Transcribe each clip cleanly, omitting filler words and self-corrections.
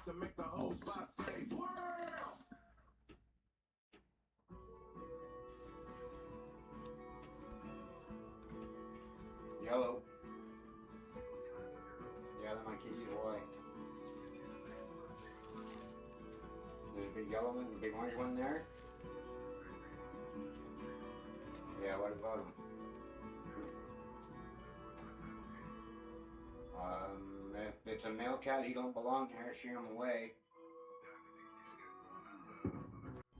Oh, okay. Yellow. Yeah, they're my keys, boy. There's a big yellow one, a big orange one there. Yeah, what about him? If it's a male cat, he don't belong there. Shoo him away.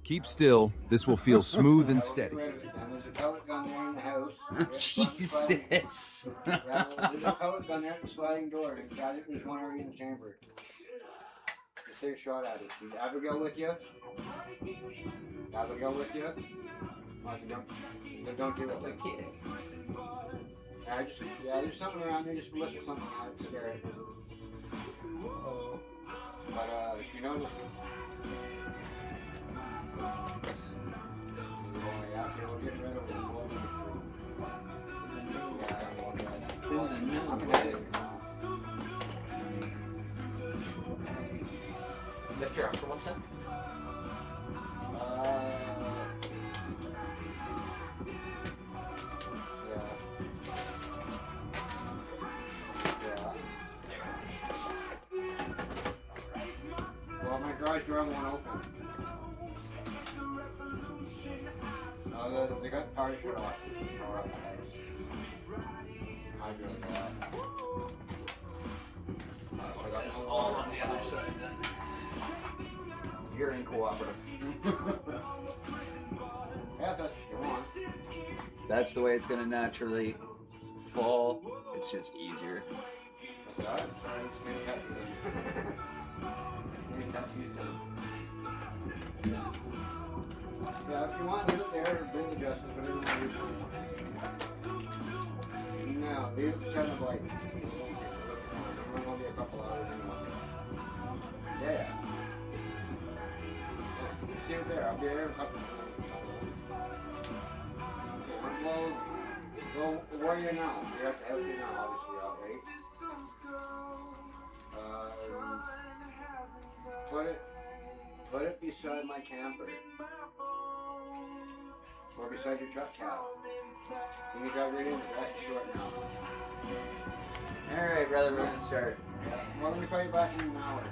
Keep still. This will feel smooth and We'll steady. get rid of it then. There's a pellet gun there in the house. Jesus. Yeah, there's a pellet gun there at the sliding door. There's one already in the chamber. Just take a shot at it. Is Abigail with you? Abigail with you? Oh, don't do it. Like kidding. Yeah, there's something around there. Just listen to something out. Scare it. But if you notice. Yeah, okay, we'll get rid of it. Lift your arm for 1 second. Well, my garage door won't open. No, they got power shut off. Power off the house. Hydro off. So I got this all on the other side then. You're in cooperative. Yeah, that's what you want. That's the way it's gonna naturally fall. It's just easier. What's that? Sorry, I'm just getting tattoos. Getting tattoos done. Yeah, if you want, leave it there or bring the justice, whatever you want to do. No, leave it beside the bike. There's gonna be a couple hours anyway. Yeah. See it there. I'll be there in a couple of minutes. Well, where are you now? You're at the house here now, obviously, out, right? Put it beside my camper. Or beside your truck cab. You can drive right in, the grass is short now. Alright, brother, we're gonna start. Yeah. Well, let me call you back in an hour.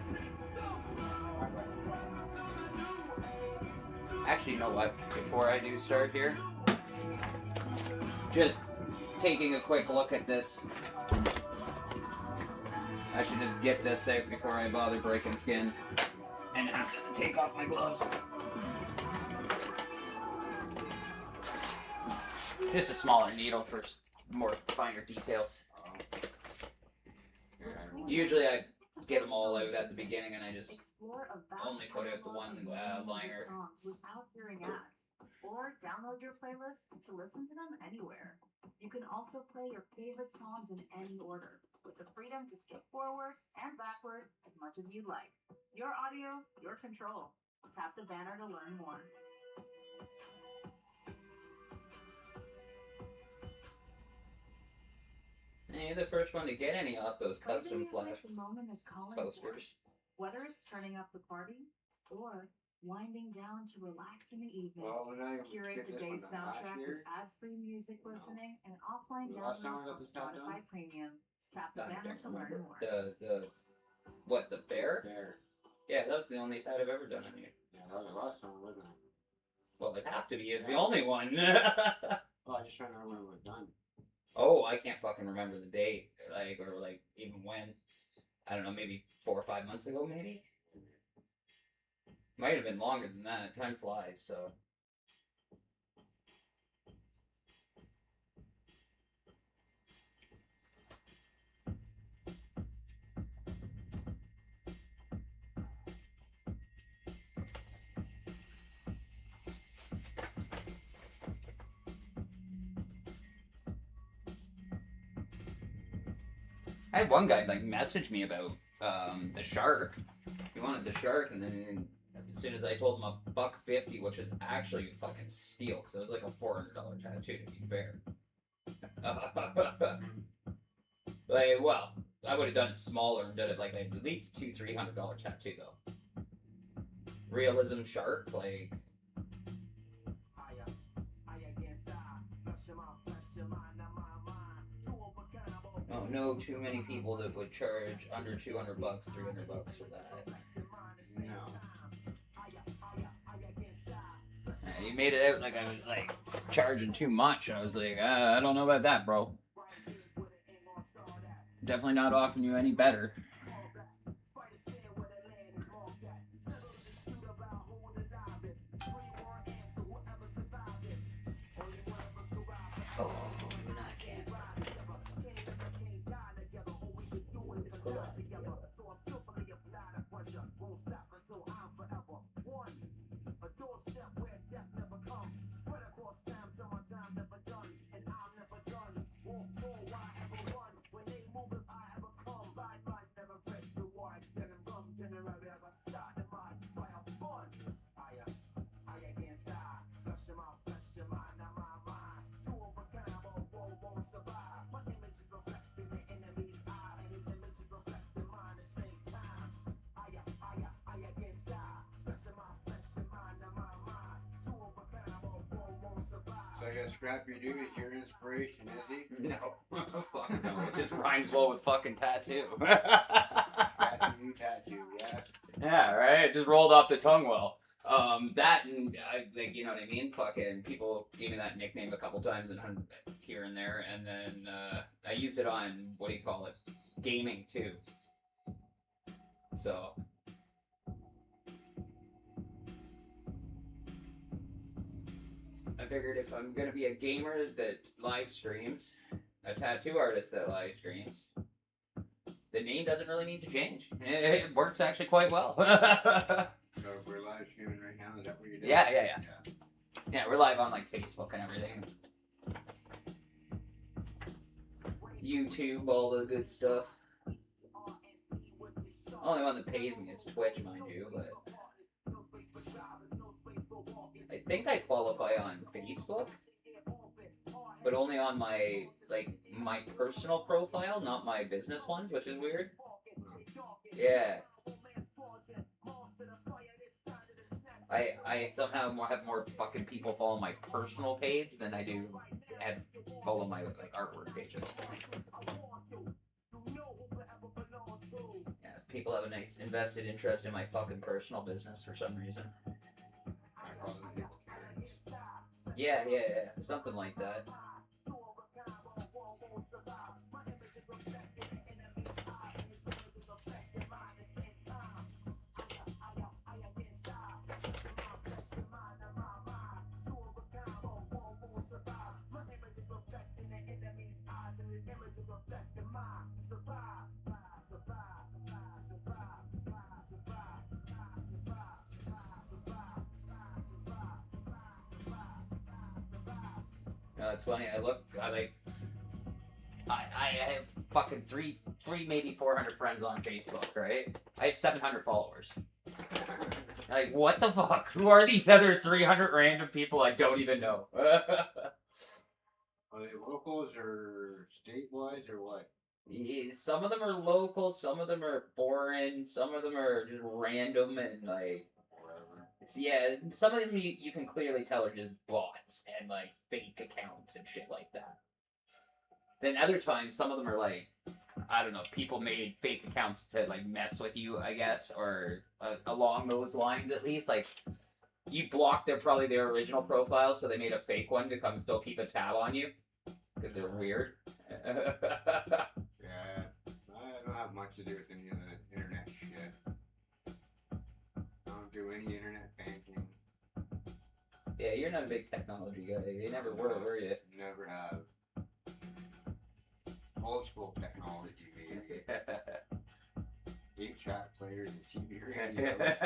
Actually, you know what? Before I do start here, just taking a quick look at this. I should just get this out before I bother breaking skin and have to take off my gloves. Just a smaller needle for more finer details. Usually I get them all out at the beginning and I just only put out the one liner. Without hearing ads, or download your playlists to listen to them anywhere. You can also play your favorite songs in any order, with the freedom to skip forward and backward as much as you like. Your audio, your control. Tap the banner to learn more. And you're the first one to get any off those custom flash posters. Whether it's turning up the party or winding down to relax in the evening, curate the day's soundtrack with ad-free music listening and offline downloads on Spotify Premium. Tap the banner to learn more. The bear? Bear. Yeah, that's the only ad I've ever done on here. Yeah, that was the last song, wasn't it? Well, it'd have to be. It's the only one. Oh, I just trying to remember when it was done. Oh, I can't fucking remember the date, or even when. I don't know, maybe 4 or 5 months ago, maybe? Might have been longer than that. Time flies, so. I had one guy message me about the shark. He wanted the shark, and then as soon as I told him $150, which is actually fucking steal, because it was like a $400 tattoo to be fair. I would have done it smaller and done it like at least $200-$300 tattoo though. Realism shark, like. Oh, no, too many people that would charge under $200, $300 for that. No. Yeah, you made it out like I was like charging too much. I was like, I don't know about that, bro. Definitely not offering you any better. Oh, not again. So I guess Scrappy Doo is your inspiration, is he? No. Fuck no. It just rhymes well with fucking tattoo. Scrappy Doo tattoo, yeah. Yeah, right? It just rolled off the tongue well. That and like, you know what I mean? Fucking people gave me that nickname a couple times and here and there, and then I used it on what do you call it? Gaming too. So I figured if I'm gonna be a gamer that live streams, a tattoo artist that live streams, the name doesn't really need to change. It works actually quite well. So we're live streaming right now, is that what you're doing? Yeah. Yeah, we're live on like Facebook and everything. YouTube, all the good stuff. Only one that pays me is Twitch, mind you, but I think I qualify on Facebook, but only on my my personal profile, not my business ones, which is weird. Yeah. I somehow have more fucking people follow my personal page than I do follow my like artwork pages. Yeah, people have a nice invested interest in my fucking personal business for some reason. Yeah, something like that. No, it's funny. I have fucking three, maybe 400 friends on Facebook, right? I have 700 followers. Like, what the fuck? Who are these other 300 random people I don't even know? Are they locals or statewide or what? Yeah, some of them are local, some of them are foreign, some of them are just random and like. Whatever. Yeah, some of them you can clearly tell are just bots and like fake accounts and shit like that. Then other times, some of them are like, I don't know, people made fake accounts to like mess with you, I guess, or along those lines at least. Like, you blocked probably their original profile, so they made a fake one to come still keep a tab on you because they're weird. Yeah, I don't have much to do with any of the internet shit. I don't do any internet banking. Yeah, you're not a big technology guy. You never were you? Never have. Old school technology, maybe. 8-track players and CB radios.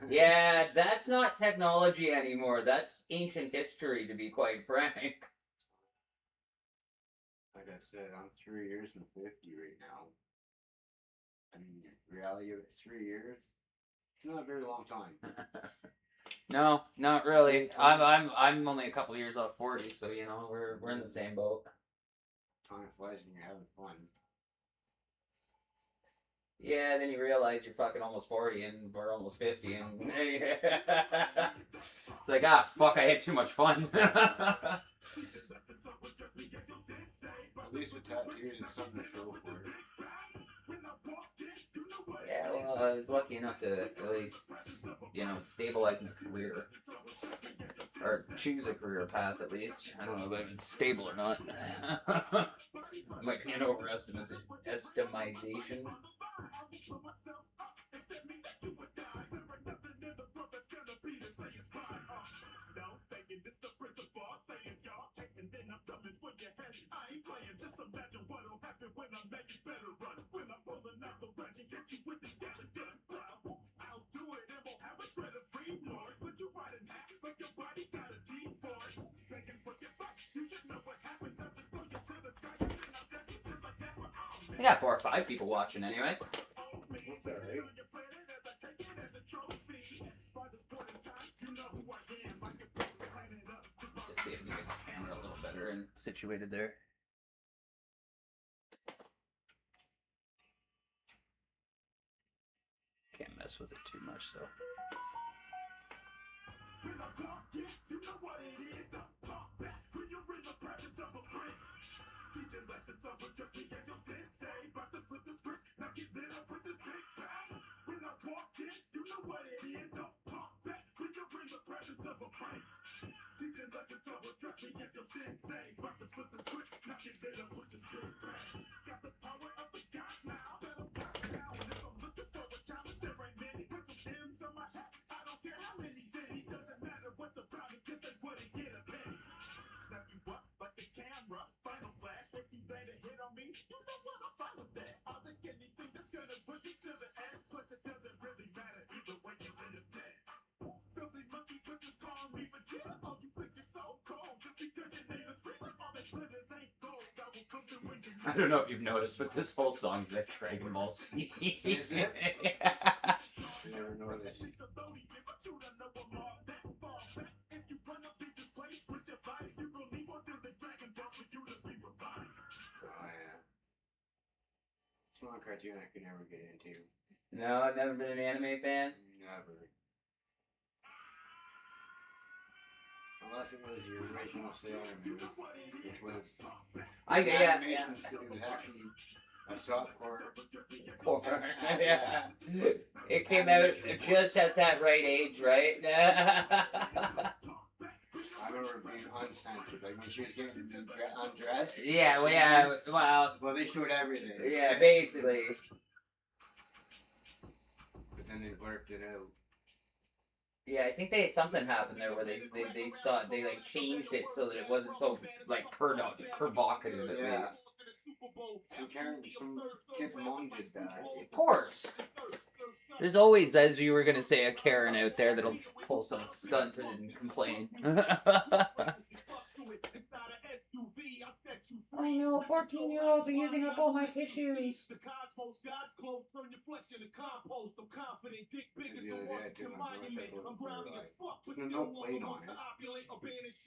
Yeah, that's not technology anymore. That's ancient history, to be quite frank. Like I said, I'm 3 years from 50 right now. I mean, reality of it, 3 years? Not a very long time. No, not really. I'm only a couple years off 40, so you know we're in the same boat. Time flies when you're having fun. Yeah, then you realize you're fucking almost 40 and we're almost 50, and it's like, ah, fuck, I had too much fun. At least a tattoo is something to show for it. Yeah, well, I was lucky enough to at least, stabilize my career. Or choose a career path, at least. I don't know if it's stable or not. I might be an overestimation. I got 4 or 5 people watching, anyways. That's alright. Let's just see if we can get the camera a little better and situated there. Can't mess with it too much, though. I don't know if you've noticed, but this whole song is like Dragon Ball Z. Is it? You never noticed. Oh yeah. It's not a cartoon I could never get into. No, I've never been an anime fan. Never. Unless it was the original Sailor Moon, which was animation, so it was actually a softcore. Yeah. It came out just at that right age, right? I remember it being uncensored, like when she was getting undressed. Yeah, Well, they showed everything. Yeah, basically. But then they blurred it out. Yeah, I think something happened there where they like changed it so that it wasn't so like provocative at Yeah. least. Some kid's mom did that. Of course. There's always, as you were gonna say, a Karen out there that'll pull some stunt and complain. Oh no, 14-year-olds are using up all my tissues. The other day I took my motorcycle for a ride. There's no plate on it.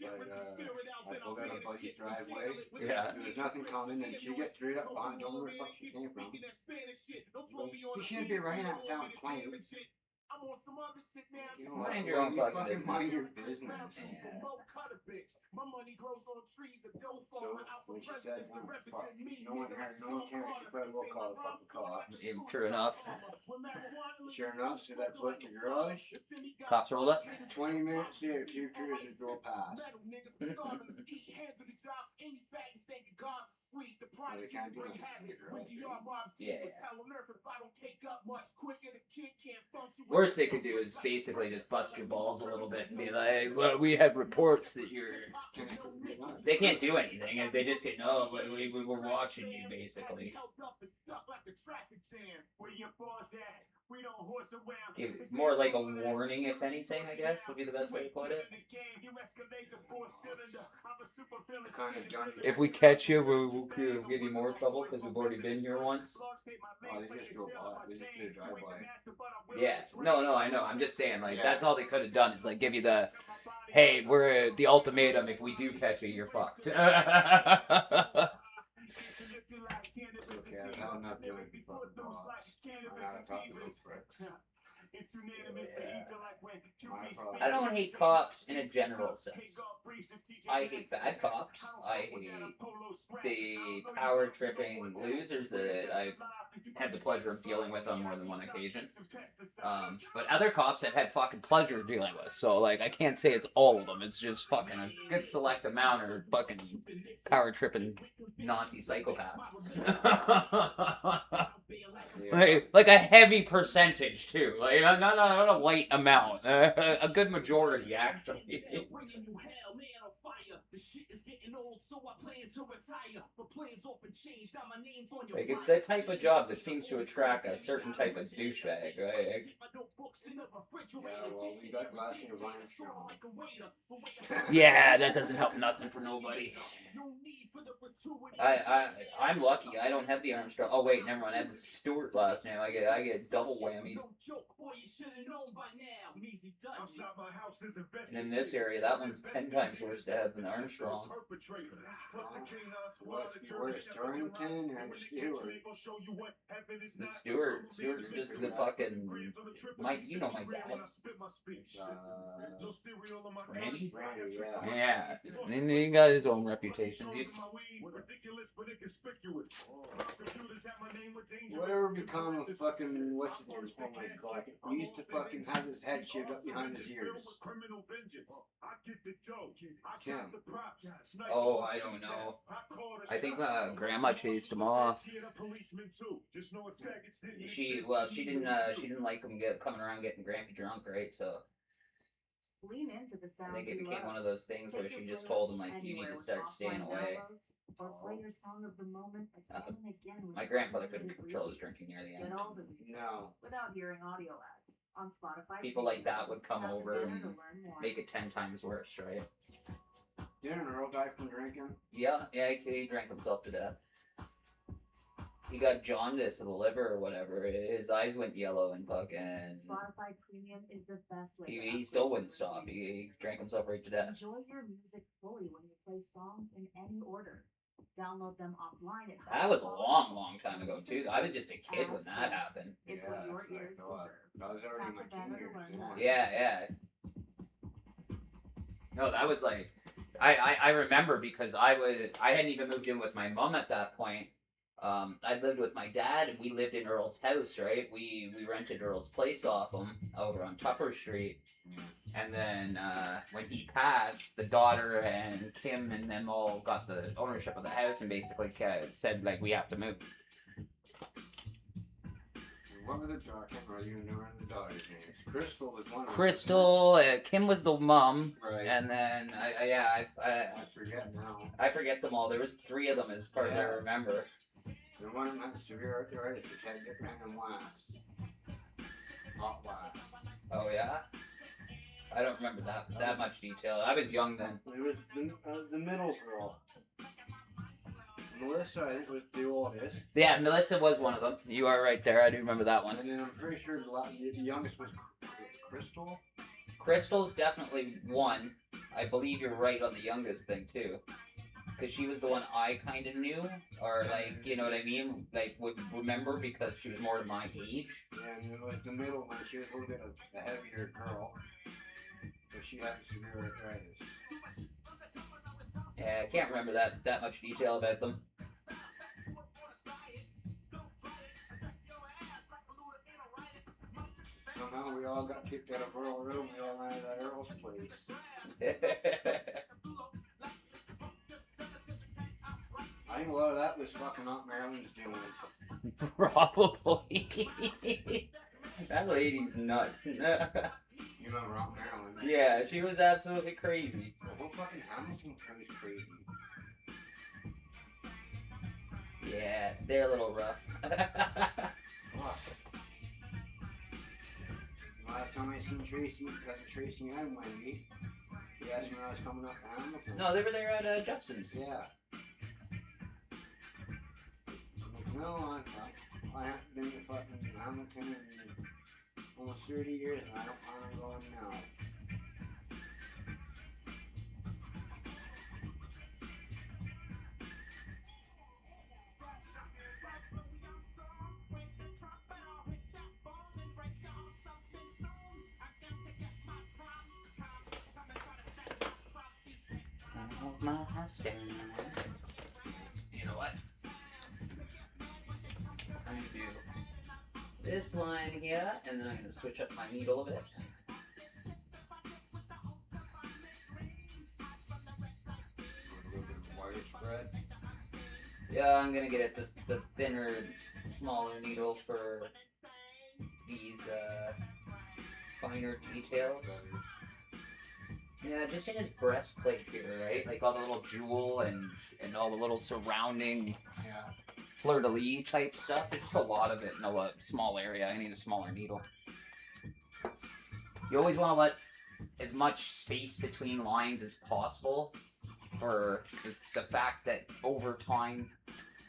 But I pulled out a buddy's driveway. Yeah. There was nothing coming, and she gets straight up behind. Don't know where the fuck she came from. You shouldn't be running out without playing. You know, Mind your own you fucking fucking business. mind your business. Yeah. So when she said, oh, fuck, no one cares, she probably will call the fucking cops. True enough. Sure enough, so that put in the garage. Cops rolled up. 20 minutes here, 2 cruisers drove past. Well, they can't do anything in the garage. Yeah. Worst they could do is basically just bust your balls a little bit and be like, well, we had reports that you're... They can't do anything. They just get, no, we were watching you, basically. Give more like a warning, if anything, I guess, would be the best way to put it. Kind of done. If we catch you, we'll give you more trouble because we've already been here once. Oh, they just drove by. They just did a drive-by. Yeah, no, I know. I'm just saying, like, that's all they could have done is, like, give you the, hey, we're the ultimatum. If we do catch you, you're fucked. Okay, I'm not doing fucking cops. I don't hate cops in a general sense. I hate bad cops. I hate the power tripping losers that I've had the pleasure of dealing with on more than one occasion. But other cops I've had fucking pleasure dealing with. So like I can't say it's all of them. It's just fucking a good select amount are fucking power tripping Nazi psychopaths. like a heavy percentage too. Like not a light amount. A good majority actually. Like it's that type of job that seems to attract a certain type of douchebag, right? Yeah, well, we got last year's Armstrong. Yeah, that doesn't help nothing for nobody. I'm lucky. I don't have the Armstrong. Oh wait, never mind. I have the Stewart last name. I get double whammy. And in this area, that one's 10 times worse to have than Armstrong. What's worse, Darrington or Stewart? The Stewart's just the fucking Mike. You know my dad. Randy? Randy, yeah. Yeah, and he got his own reputation. Whatever become of fucking what's his name? Oh my god. He used to fucking have his head shaved up behind his ears. Kim. Oh, I don't know. I think Grandma chased him off. She didn't like him coming around getting Grampy drunk, right? So Lean into the sounds I think it you became love. one of those things where Take she your just told him playlist like, you need anywhere to with start staying offline away. downloads, or play your song of the moment again and again when My it's grandfather finally couldn't control his released. drinking near the Get end. all the music No. without hearing audio ads on Spotify. People like that would come Tap the over banner and to learn more. make it 10 times worse, right? Didn't Earl die from drinking? Yeah, he drank himself to death. He got jaundice of the liver or whatever. His eyes went yellow and fucking. Spotify Premium is the best way. He still wouldn't stop. He drank himself right to death. Enjoy your music fully when you play songs in any order. Download them offline at That was a long time ago too. I was just a kid when that happened. It's what your ears deserve. I was already in my Tap the banner to teenagers. learn more. Yeah. No, that was like, I remember because I hadn't even moved in with my mom at that point. I lived with my dad and we lived in Earl's house, right? We rented Earl's place off him over on Tupper Street. And then when he passed, the daughter and Kim and them all got the ownership of the house and basically said like, we have to move. What was it? I can't remember even the daughter's names. Crystal was one of them. Crystal, Kim was the mom, Right. and then I forget now. I forget them all. There was 3 of them as far as I remember. The one of them had severe arthritis, which had different kind of wax. Hot wax. Oh yeah, I don't remember that much detail. I was young then. It was the middle girl. Melissa, I think, was the oldest. Yeah, Melissa was one of them. You are right there. I do remember that one. And then I'm pretty sure the youngest was Crystal. Crystal's definitely one. I believe you're right on the youngest thing too. Because she was the one I kind of knew, or like, you know what I mean? Like, would remember because she was more to my age. Yeah, and it was the middle one. She was a little bit of a heavier girl. But she had severe arthritis. Yeah, I can't remember that much detail about them. Somehow we all got kicked out of Earl Room. We all landed at Earl's place. I think a lot of that was fucking Aunt Marilyn's doing. Probably. That lady's nuts. You remember Aunt Marilyn? Yeah, she was absolutely crazy. The whole fucking Hamilton crew is crazy. Yeah, they're a little rough. Fuck. Last time I seen Tracy, cousin Tracy and Wendy, he asked me when I was coming up to Hamilton. No, they were there at Justin's. Yeah. No, I haven't been to fucking Hamilton in almost 30 years and I don't plan on going now. Stand. You know what? I'm gonna do this line here, and then I'm gonna switch up my needle a bit. A little bit of wider spread. Yeah, I'm gonna get the thinner, smaller needle for these finer details. Yeah, just in his breastplate here, right? Like all the little jewel and all the little surrounding Yeah. fleur-de-lis type stuff. There's just a lot of it in a small area. I need a smaller needle. You always want to let as much space between lines as possible for the fact that over time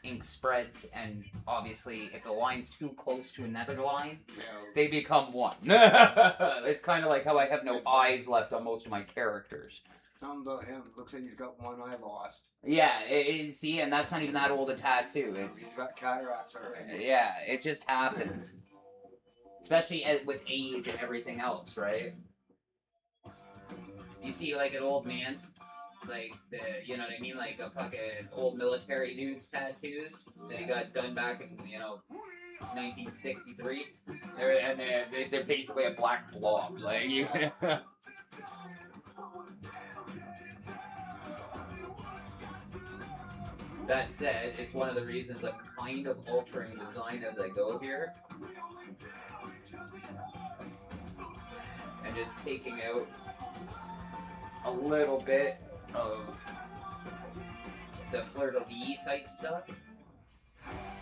ink spreads, and obviously if the line's too close to another line, Yeah. they become one. It's kind of like how I have no eyes left on most of my characters. Something about him. Looks like he's got one eye lost. Yeah, see, and that's not even that old a tattoo. It's He's got cataracts already. yeah, it just happens, especially with age and everything else, right? You see, like an old man's, like you know what I mean, like a fucking old military dude's tattoos that he got done back in 1963. They're basically a black blob, like you. That said, it's one of the reasons I'm kind of altering design as I go here. And just taking out a little bit of the fleur-de-lis type stuff.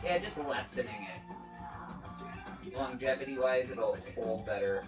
Yeah, just lessening it. Longevity-wise, it'll hold better.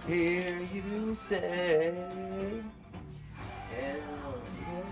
Hear you say, hell yeah.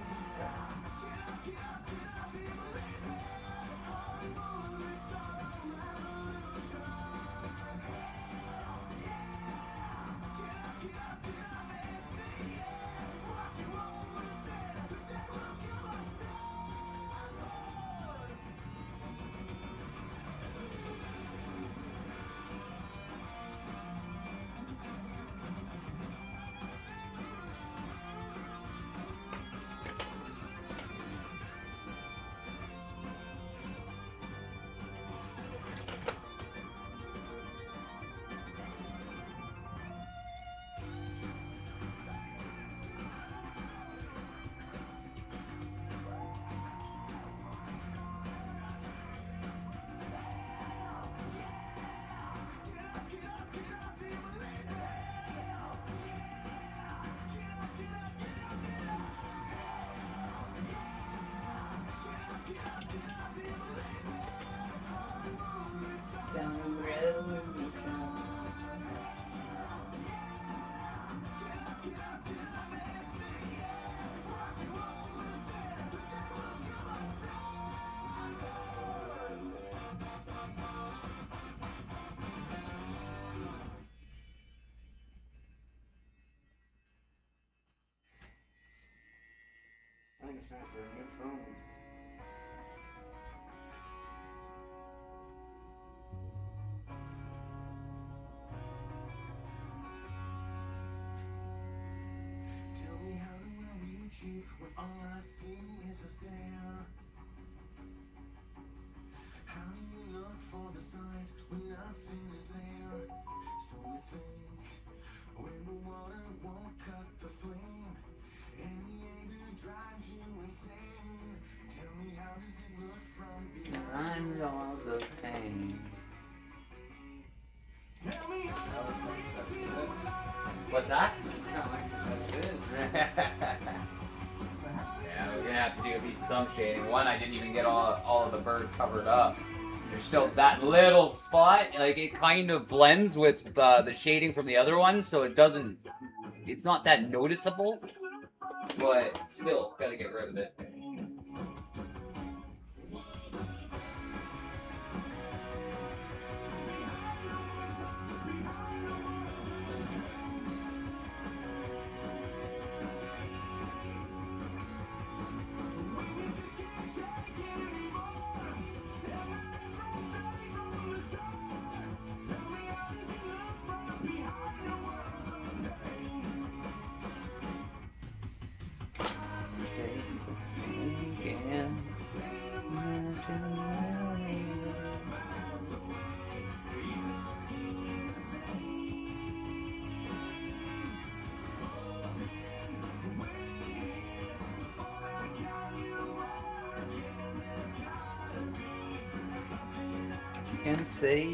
I think it's time for a new phone. Tell me how do I reach you when all I see is a stare? How do you look for the signs when nothing is there? So we think when the water won't cut the flame, and the anger drives you insane. Tell me how does it look from behind? I'm lost of pain. Tell me how do I reach you when What's that? It's not like that's it. Yeah, we're gonna have to do at least some shading. One, I didn't even get all of the bird covered up. There's still that little spot, like it kind of blends with the shading from the other one, so it doesn't, it's not that noticeable, but still, gotta get rid of it. Can say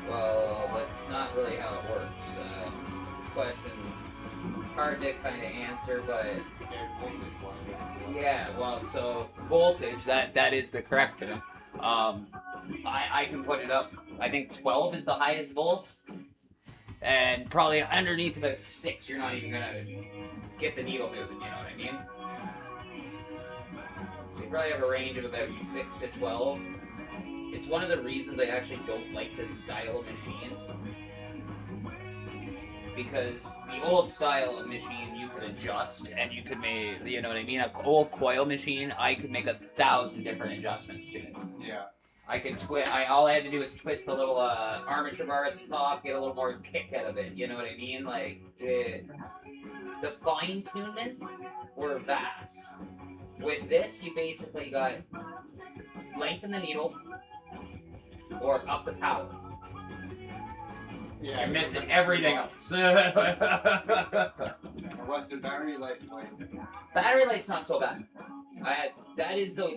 well, that's not really how it works. Question hard to kind of answer, but yeah, well, so voltage, that is the correct term. I can put it up. I think 12 is the highest volts, and probably underneath about 6, you're not even gonna get the needle moving. You know what I mean? So you probably have a range of about 6 to 12. It's one of the reasons I actually don't like this style of machine. Because the old style of machine you could adjust and you could make, you know what I mean? An old coil machine, I could make 1,000 different adjustments to it. Yeah. I could all I had to do was twist the little armature bar at the top, get a little more kick out of it. You know what I mean? Like the fine tunedness were vast. With this, you basically got lengthen the needle or up the power. Yeah. You're missing everything else. What's the battery life like? Battery life's not so bad. That is the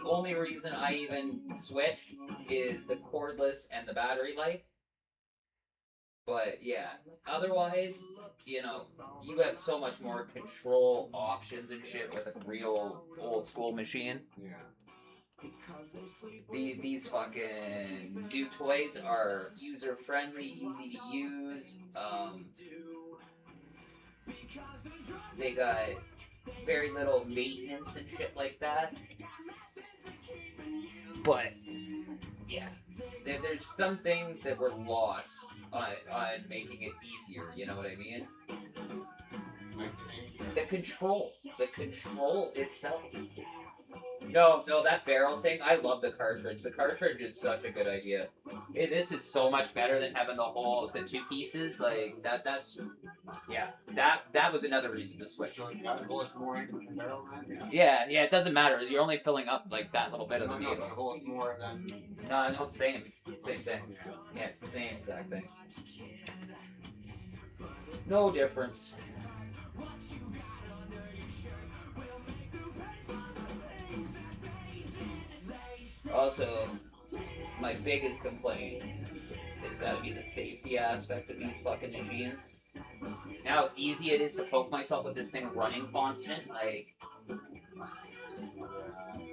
only reason I even switched is the cordless and the battery life. But yeah, otherwise, you know, you have so much more control options and shit with a real old school machine. Yeah. These fucking new toys are user friendly, easy to use. They got very little maintenance and shit like that. But yeah, there's some things that were lost on making it easier. You know what I mean? The control itself. No, that barrel thing, I love the cartridge. The cartridge is such a good idea. This is so much better than having the 2 pieces. Like, that was another reason to switch. So you got to hold more into the barrel, man? Yeah, it doesn't matter. You're only filling up, like, that little bit of the No, needle. but hold more than... No, it's the same. It's the same thing. Yeah, it's the same exact thing. No difference. Also, my biggest complaint has got to be the safety aspect of these fucking machines. Now how easy it is to poke myself with this thing running constant, like...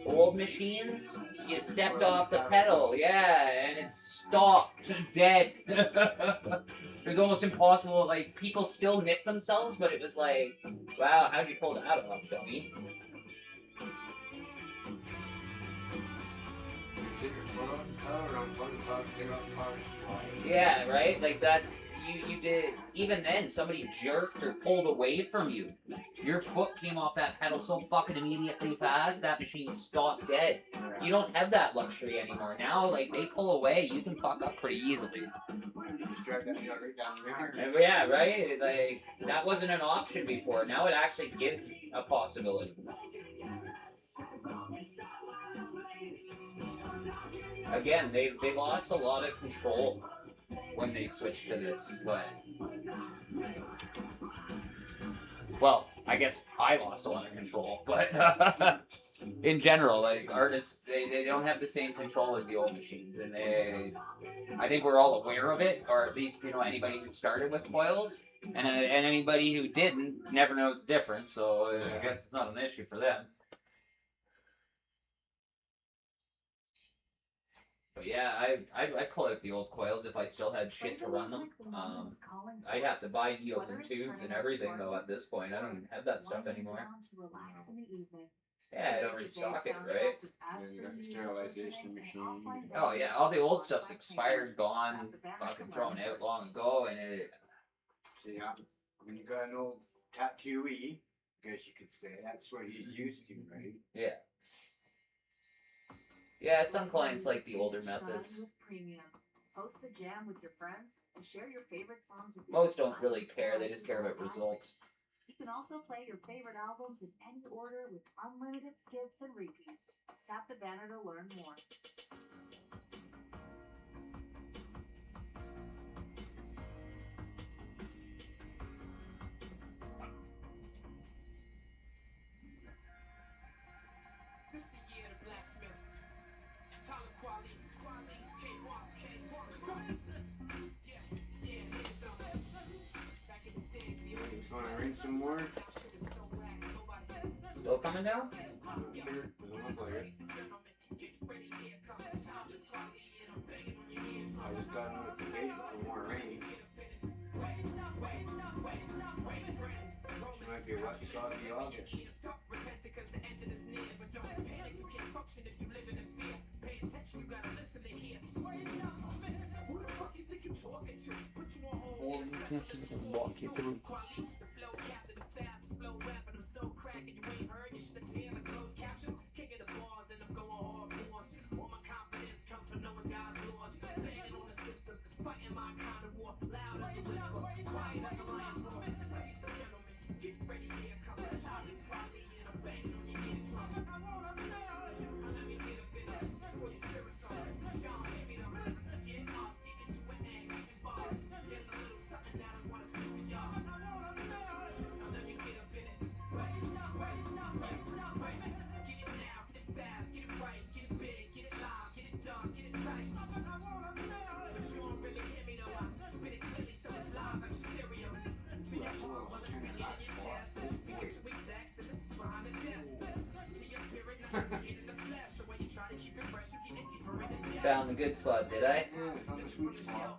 Old machines, you stepped off the pedal, yeah, and it stopped dead. It was almost impossible, like, people still nick themselves, but it was like, wow, how'd you pull that off, dummy? Yeah, right? Like, that's, you did, even then, somebody jerked or pulled away from you. Your foot came off that pedal so fucking immediately fast, that machine stopped dead. You don't have that luxury anymore. Now, like, they pull away, you can fuck up pretty easily. Yeah, right? Like, that wasn't an option before. Now it actually gives a possibility. Again, they lost a lot of control when they switched to this, but... Well, I guess I lost a lot of control, but in general, like artists, they don't have the same control as the old machines, and I think we're all aware of it, or at least anybody who started with coils, and anybody who didn't never knows the difference. So I guess it's not an issue for them. But yeah, I pull out the old coils if I still had shit to run them. I'd have to buy needles and tubes and everything though at this point. I don't even have that stuff anymore. Yeah, I don't restock it, right? Yeah, you got your sterilization machine. Oh yeah, all the old stuff's expired, gone, fucking thrown out long ago, and it. See, when you got an old tattooee, I guess you could say that's what he's used to, right? Yeah. Yeah, some clients like the older methods. Host a jam with your friends and share your favorite songs with Most don't really care, they just care about results. You can also play your favorite albums in any order with unlimited skips and repeats. Tap the banner to learn more. Just want to ring some more? Still coming down? Sure, doesn't look like it. I just got a notification for more rain. It might be wet, soggy August. Walk you through. Found the good spot, did I? Yeah, it's on the sweet spot.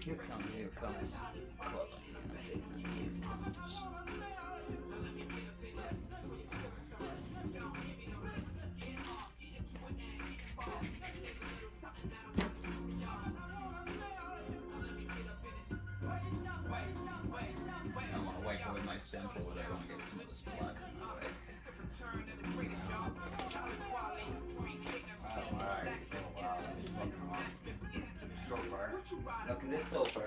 Here comes. I want to wipe away my stencil, but I don't get some of this blood in the way. So far. Looking good so far.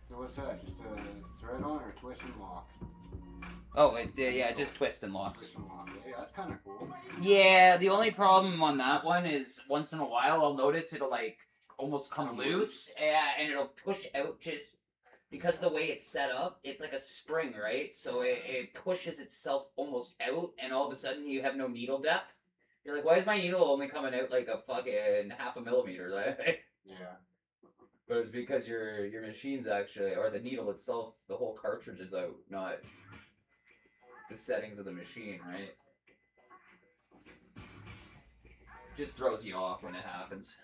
So what's that? Just a thread on or twist and lock? Oh, yeah, just twist and lock. Twist and lock. Yeah, that's kind of cool. Yeah, the only problem on that one is once in a while I'll notice it'll like almost come loose, and it'll push out just because the way it's set up. It's like a spring, right? So it pushes itself almost out, and all of a sudden you have no needle depth. You're like, why is my needle only coming out like a fucking half a millimeter? Yeah. But it's because your machine's actually, or the needle itself, the whole cartridge is out, not the settings of the machine, right? Just throws you off when it happens.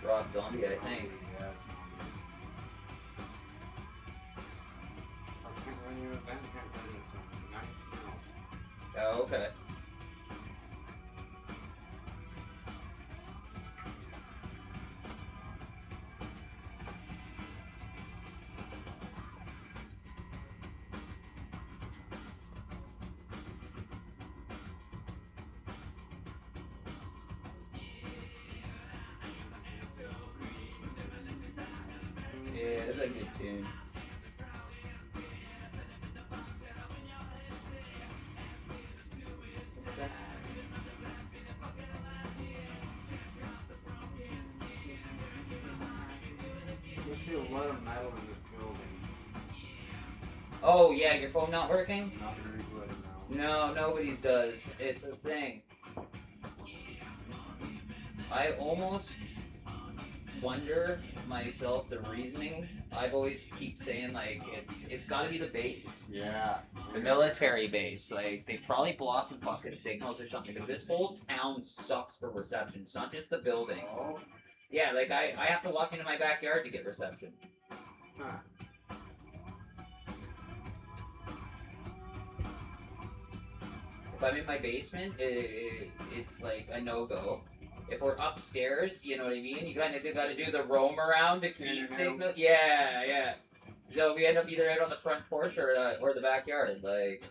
Rock Zombie, I think. Yeah. I can't run you a band, can't run you some nice channels. Oh, okay. Yeah, that's a good tune. There's still a lot of metal in this building. Oh yeah, your phone not working? Not very good now. No, nobody's does. It's a thing. I almost wonder myself the reasoning. I've always keep saying like it's got to be the base, Yeah. the military base. Like they probably block the fucking signals or something because this whole town sucks for reception. It's not just the building. Oh. Yeah, like I have to walk into my backyard to get reception. Huh. If I'm in my basement, it's like a no-go. If we're upstairs, you know what I mean? You kind of got to do the roam around to keep signal. Yeah, yeah. So we end up either out on the front porch or the backyard. Like,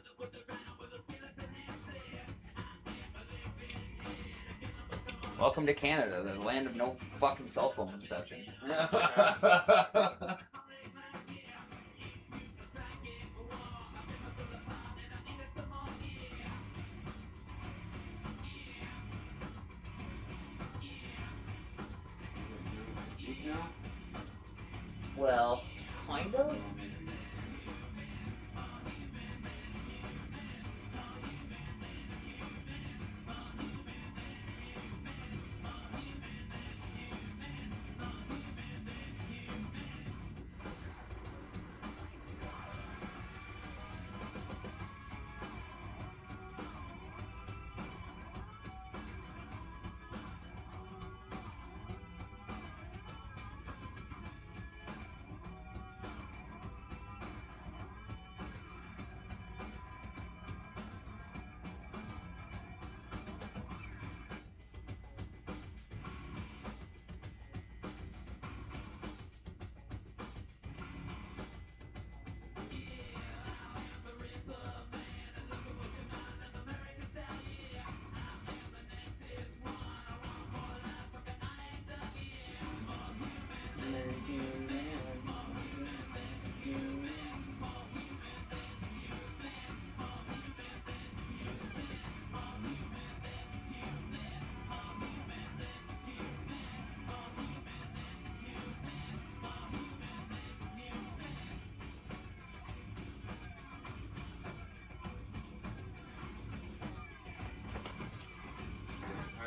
welcome to Canada, the land of no fucking cell phone reception. Well, kind of.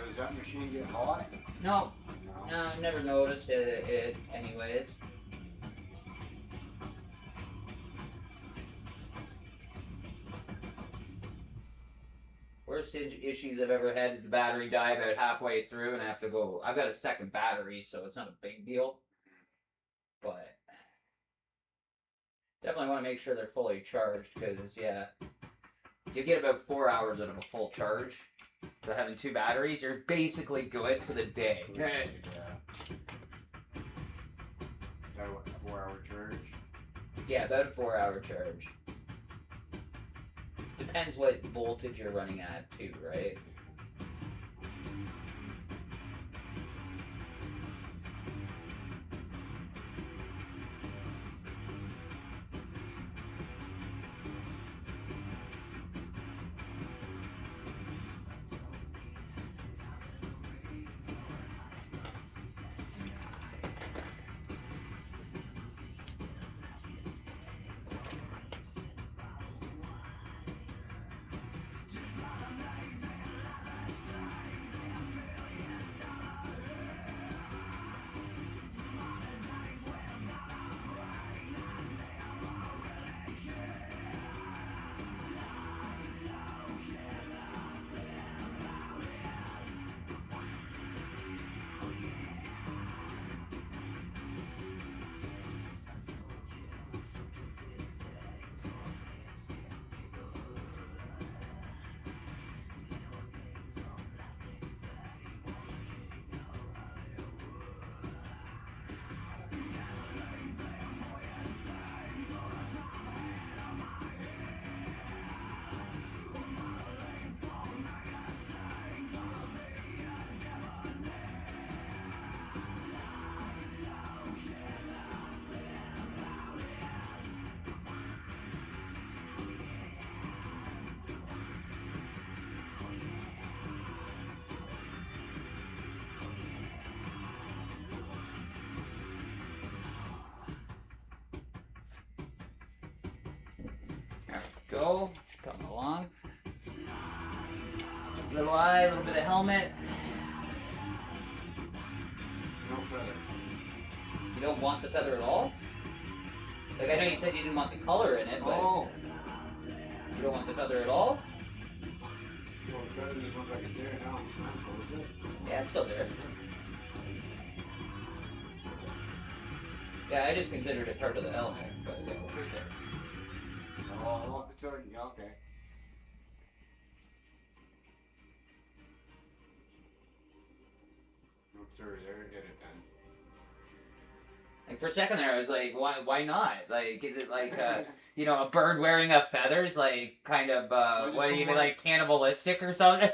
Does that machine get hot? No, No. no, never noticed it anyways. Worst issues I've ever had is the battery die about halfway through and I have to go. I've got a second battery, so it's not a big deal. But definitely want to make sure they're fully charged because, yeah, you get about 4 hours out of a full charge. So having two batteries, you're basically good for the day. Yeah. Is that what, a 4-hour charge? Yeah, about a 4-hour charge. Depends what voltage you're running at too, right? Go. Coming along. Little eye, a little bit of helmet. No feather. You don't want the feather at all? Like, I know you said you didn't want the color in it, but Oh. you don't want the feather at all? Well, the feather just went back in there now. It's not so, is it? Yeah, it's still there. Yeah, I just considered it part of the helmet, but yeah, it's right there. Oh, it's already, yeah, okay. It's already there, get it done. Like, for a second there, I was like, why not? Like, is it like, you know, a bird wearing a feather is like, kind of, what do you mean, like, cannibalistic or something?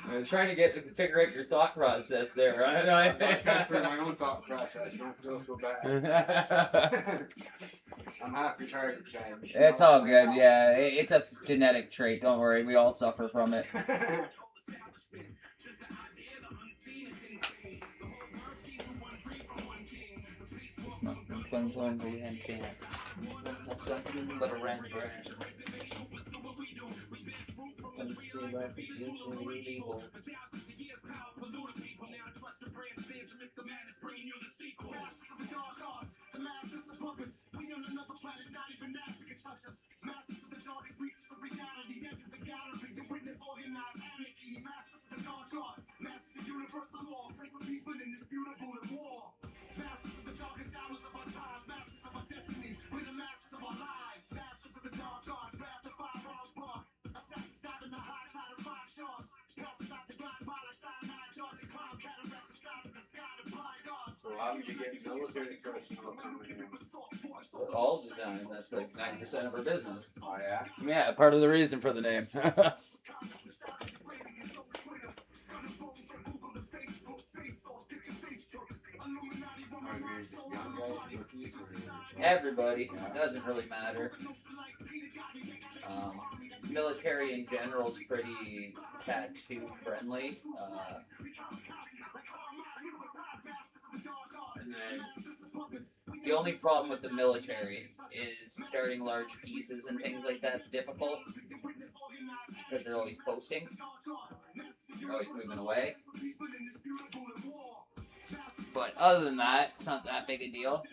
I was trying to figure out your thought process there. I'm trying for my own thought process. Don't feel so bad. I'm half retired, James. It's all good, yeah. It's a genetic trait, don't worry. We all suffer from it. But a random brand. So how do you get military personnel coming in? All the time. That's like 90% of our business. Oh yeah? Yeah, part of the reason for the name. Everybody. Doesn't really matter. Military in general is pretty tattoo friendly. And then the only problem with the military is starting large pieces and things like that's difficult because they're always posting. They're always moving away. But other than that, it's not that big a deal.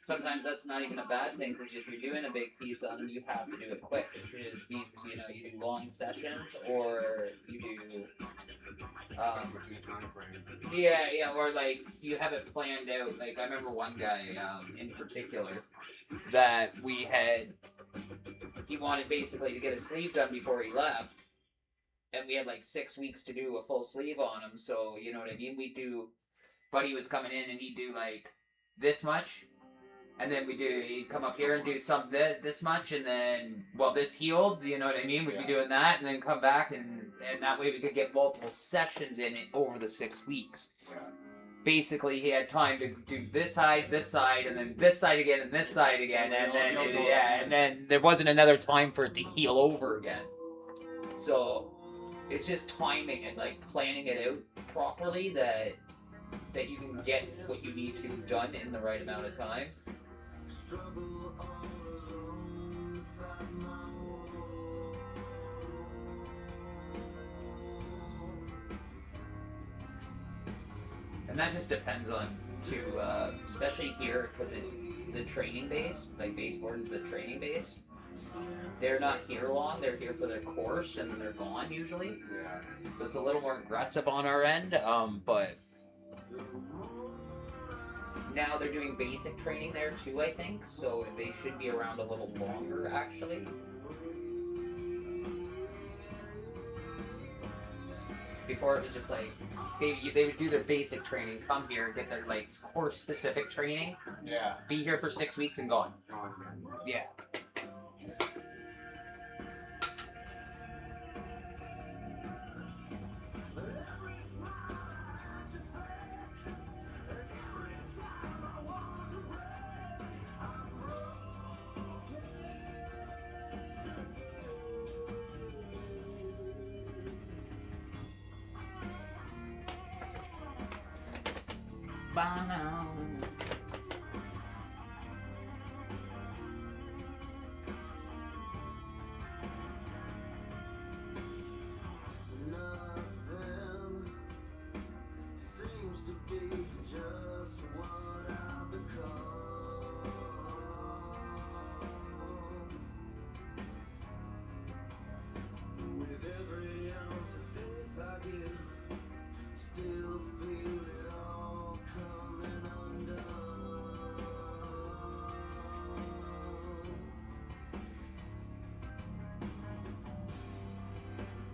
Sometimes that's not even a bad thing because if you're doing a big piece on them, you have to do it quick. It just means, you know, you do long sessions or you do yeah, or like you have it planned out. Like I remember one guy in particular that we had. He wanted basically to get a sleeve done before he left, and we had like 6 weeks to do a full sleeve on him. So you know what I mean. Buddy was coming in and he'd do like this much. And then he'd come up here and do some this much, and then, well, this healed, you know what I mean? We'd be doing that, and then come back, and that way we could get multiple sessions in it over the 6 weeks. Yeah. Basically, he had time to do this side, and then this side again, and this side again, and then, and then there wasn't another time for it to heal over again. So, it's just timing and, like, planning it out properly that you can get what you need to done in the right amount of time. And that just depends on, too, especially here, because it's the training base, like baseboard is the training base. They're not here long, they're here for their course, and then they're gone usually. Yeah. So it's a little more aggressive on our end, but now they're doing basic training there too, I think, so they should be around a little longer, actually. Before it was just like, they would do their basic training, come here, get their like course-specific training, Yeah. be here for 6 weeks and gone. Yeah. bound. Nothing seems to be just what I've become. With every ounce of faith I give, still feel it all coming undone.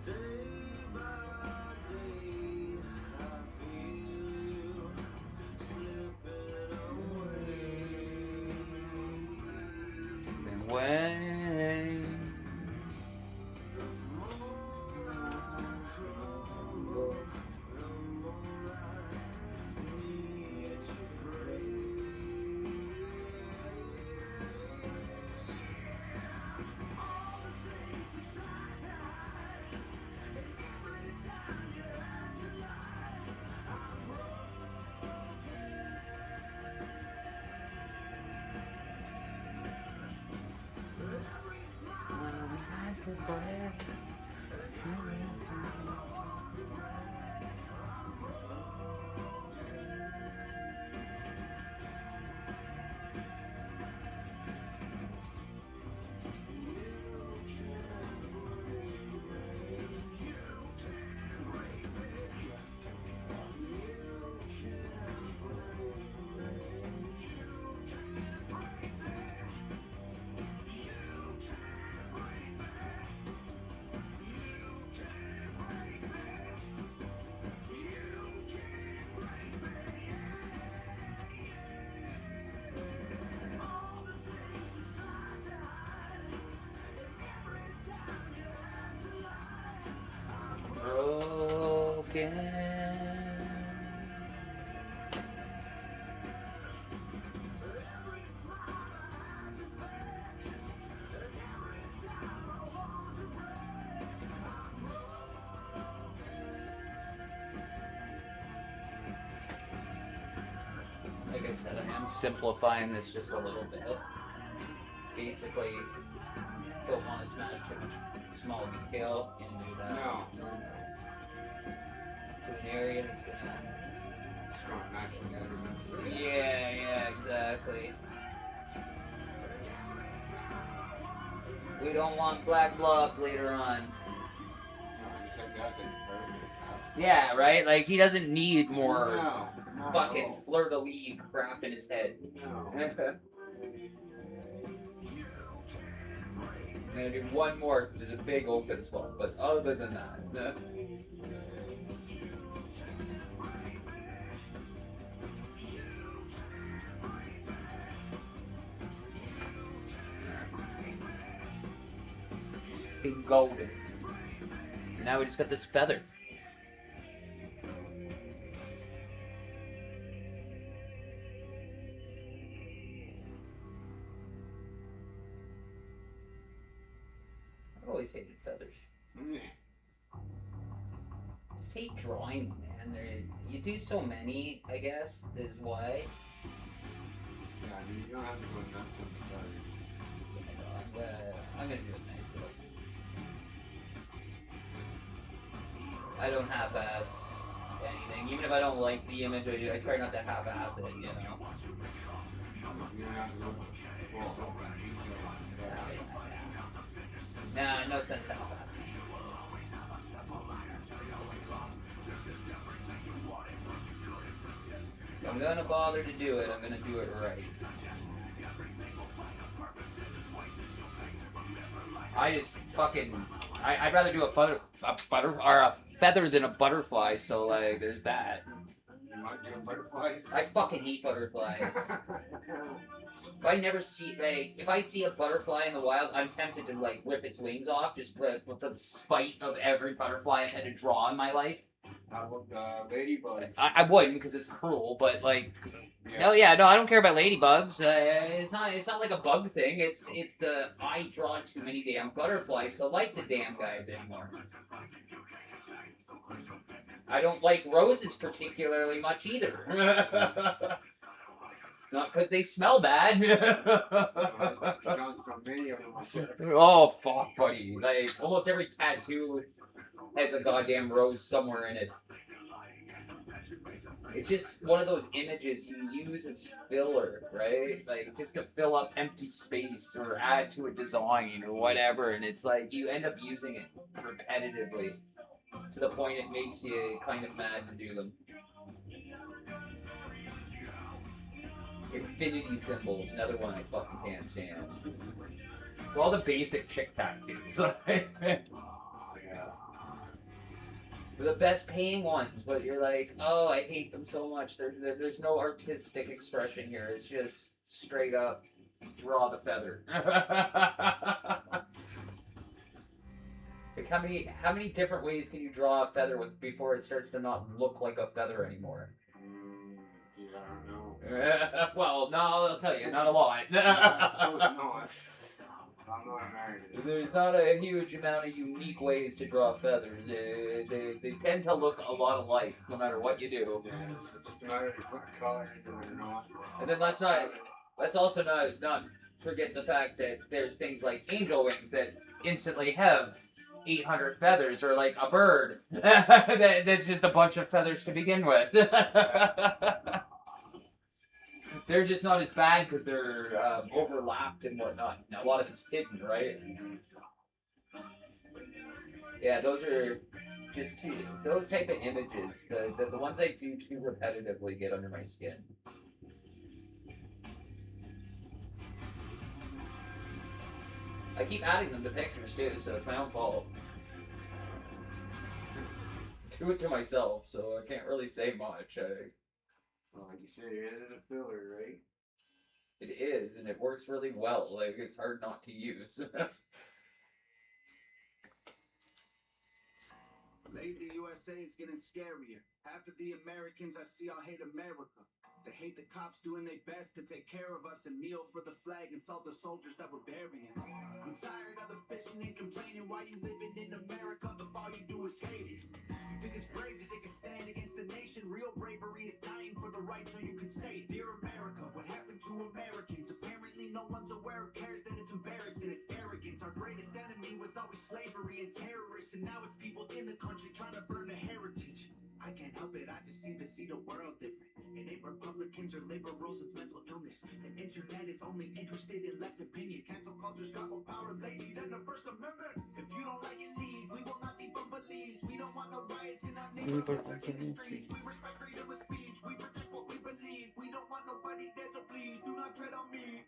Day by day, I feel you slipping away. And when The more I crumble, the more I need to pray. All the things you tried to hide, and every time you had to lie, I'm broken. Every smile I could break, every time I want to break, I'm broken. All the things you tried to hide, and every time you had to lie, I'm broken. every smile I had to fake, and every time I want to break, I'm Like I said, I am simplifying this just a little bit. Basically, don't want to smash too much small detail into that. No. To an area that's gonna. It's not matching together. Yeah, exactly. We don't want black blobs later on. No, I just like that thing. Yeah, right? Like, he doesn't need more No. Not fucking at all. fleur-de-lis crap in his head. No. I'm gonna do one more because it's a big open spot, but other than that, big golden. Now we just got this feather. I've always hated feathers. Mm. Just hate drawing them, man. You do so many, I guess, is why. Yeah, I mean, you don't have to go nuts on the side. I'm gonna do it nice though. I don't half-ass anything. Even if I don't like the image, I try not to half-ass it, you know? You don't have to go full detail on it. Nah, no sense half-assing. If I'm gonna bother to do it, I'm gonna do it right. I just fucking... I'd rather do a feather than a butterfly, so like, there's that. You might do butterflies. I fucking hate butterflies. If I see a butterfly in the wild, I'm tempted to like rip its wings off just for the spite of every butterfly I've had to draw in my life. How about ladybugs? I wouldn't because it's cruel, but like, Yeah. no, I don't care about ladybugs. It's not like a bug thing. It's the I draw too many damn butterflies to like the damn guys anymore. I don't like roses particularly much either. Not because they smell bad. Oh, fuck, buddy. Like, almost every tattoo has a goddamn rose somewhere in it. It's just one of those images you use as filler, right? Like, just to fill up empty space or add to a design or whatever. And it's like, you end up using it repetitively to the point it makes you kind of mad to do them. Infinity symbols, another one I fucking can't stand. So all the basic chick tattoos. They're the best paying ones, but you're like, oh, I hate them so much. There's no artistic expression here. It's just straight up draw the feather. Like how many different ways can you draw a feather with before it starts to not look like a feather anymore? I don't know. Well, no, I'll tell you, not a lot. I suppose not. I'm not American. There's not a huge amount of unique ways to draw feathers. They tend to look a lot alike, no matter what you do. Yeah, it's just a matter of putting color into it or not. And then let's also not forget the fact that there's things like angel wings that instantly have 800 feathers, or like a bird that's just a bunch of feathers to begin with. They're just not as bad because they're overlapped and whatnot. Now, a lot of it's hidden, right? Yeah, those are just those type of images. The ones I do too repetitively get under my skin. I keep adding them to pictures too, so it's my own fault. Do it to myself, so I can't really say much. Well, like you said, it is a filler, right? It is, and it works really well. Like, it's hard not to use. Lately, USA is getting scarier. Half of the Americans I see all hate America. They hate the cops doing their best to take care of us and kneel for the flag and salt the soldiers that we're burying. I'm tired of the bitching and complaining. Why you living in America if all you do is hate it? You think it's brave to take a stand against the nation? Real bravery is dying for the right so you can say it. Dear America, what happened to Americans? Apparently no one's aware or cares that it's embarrassing. It's arrogance. Our greatest enemy was always slavery and terrorists, and now it's people in the country trying to burn the heritage. I can't help it, I just seem to see the world different. It ain't Republicans or liberals, it's mental illness. The internet is only interested in left opinion. Cancel culture's got more power lately than the First Amendment. If you don't like it, leave. We will not be bumblelees. We don't want no riots in our neighborhoods or in the streets. We respect freedom of speech. We protect what we believe. We don't want nobody dead, so please do not tread on me.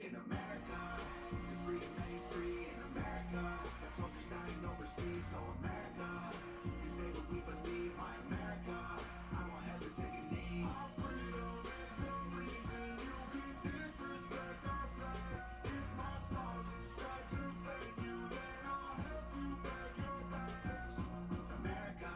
In America, the freedom ain't free. In America, the soldiers dying overseas. So America, we say what we believe. My America, I won't ever take a knee. Our freedom is the reason you can disrespect our flag. If my stars and stripes offend you, then I'll help you beg your bags. America,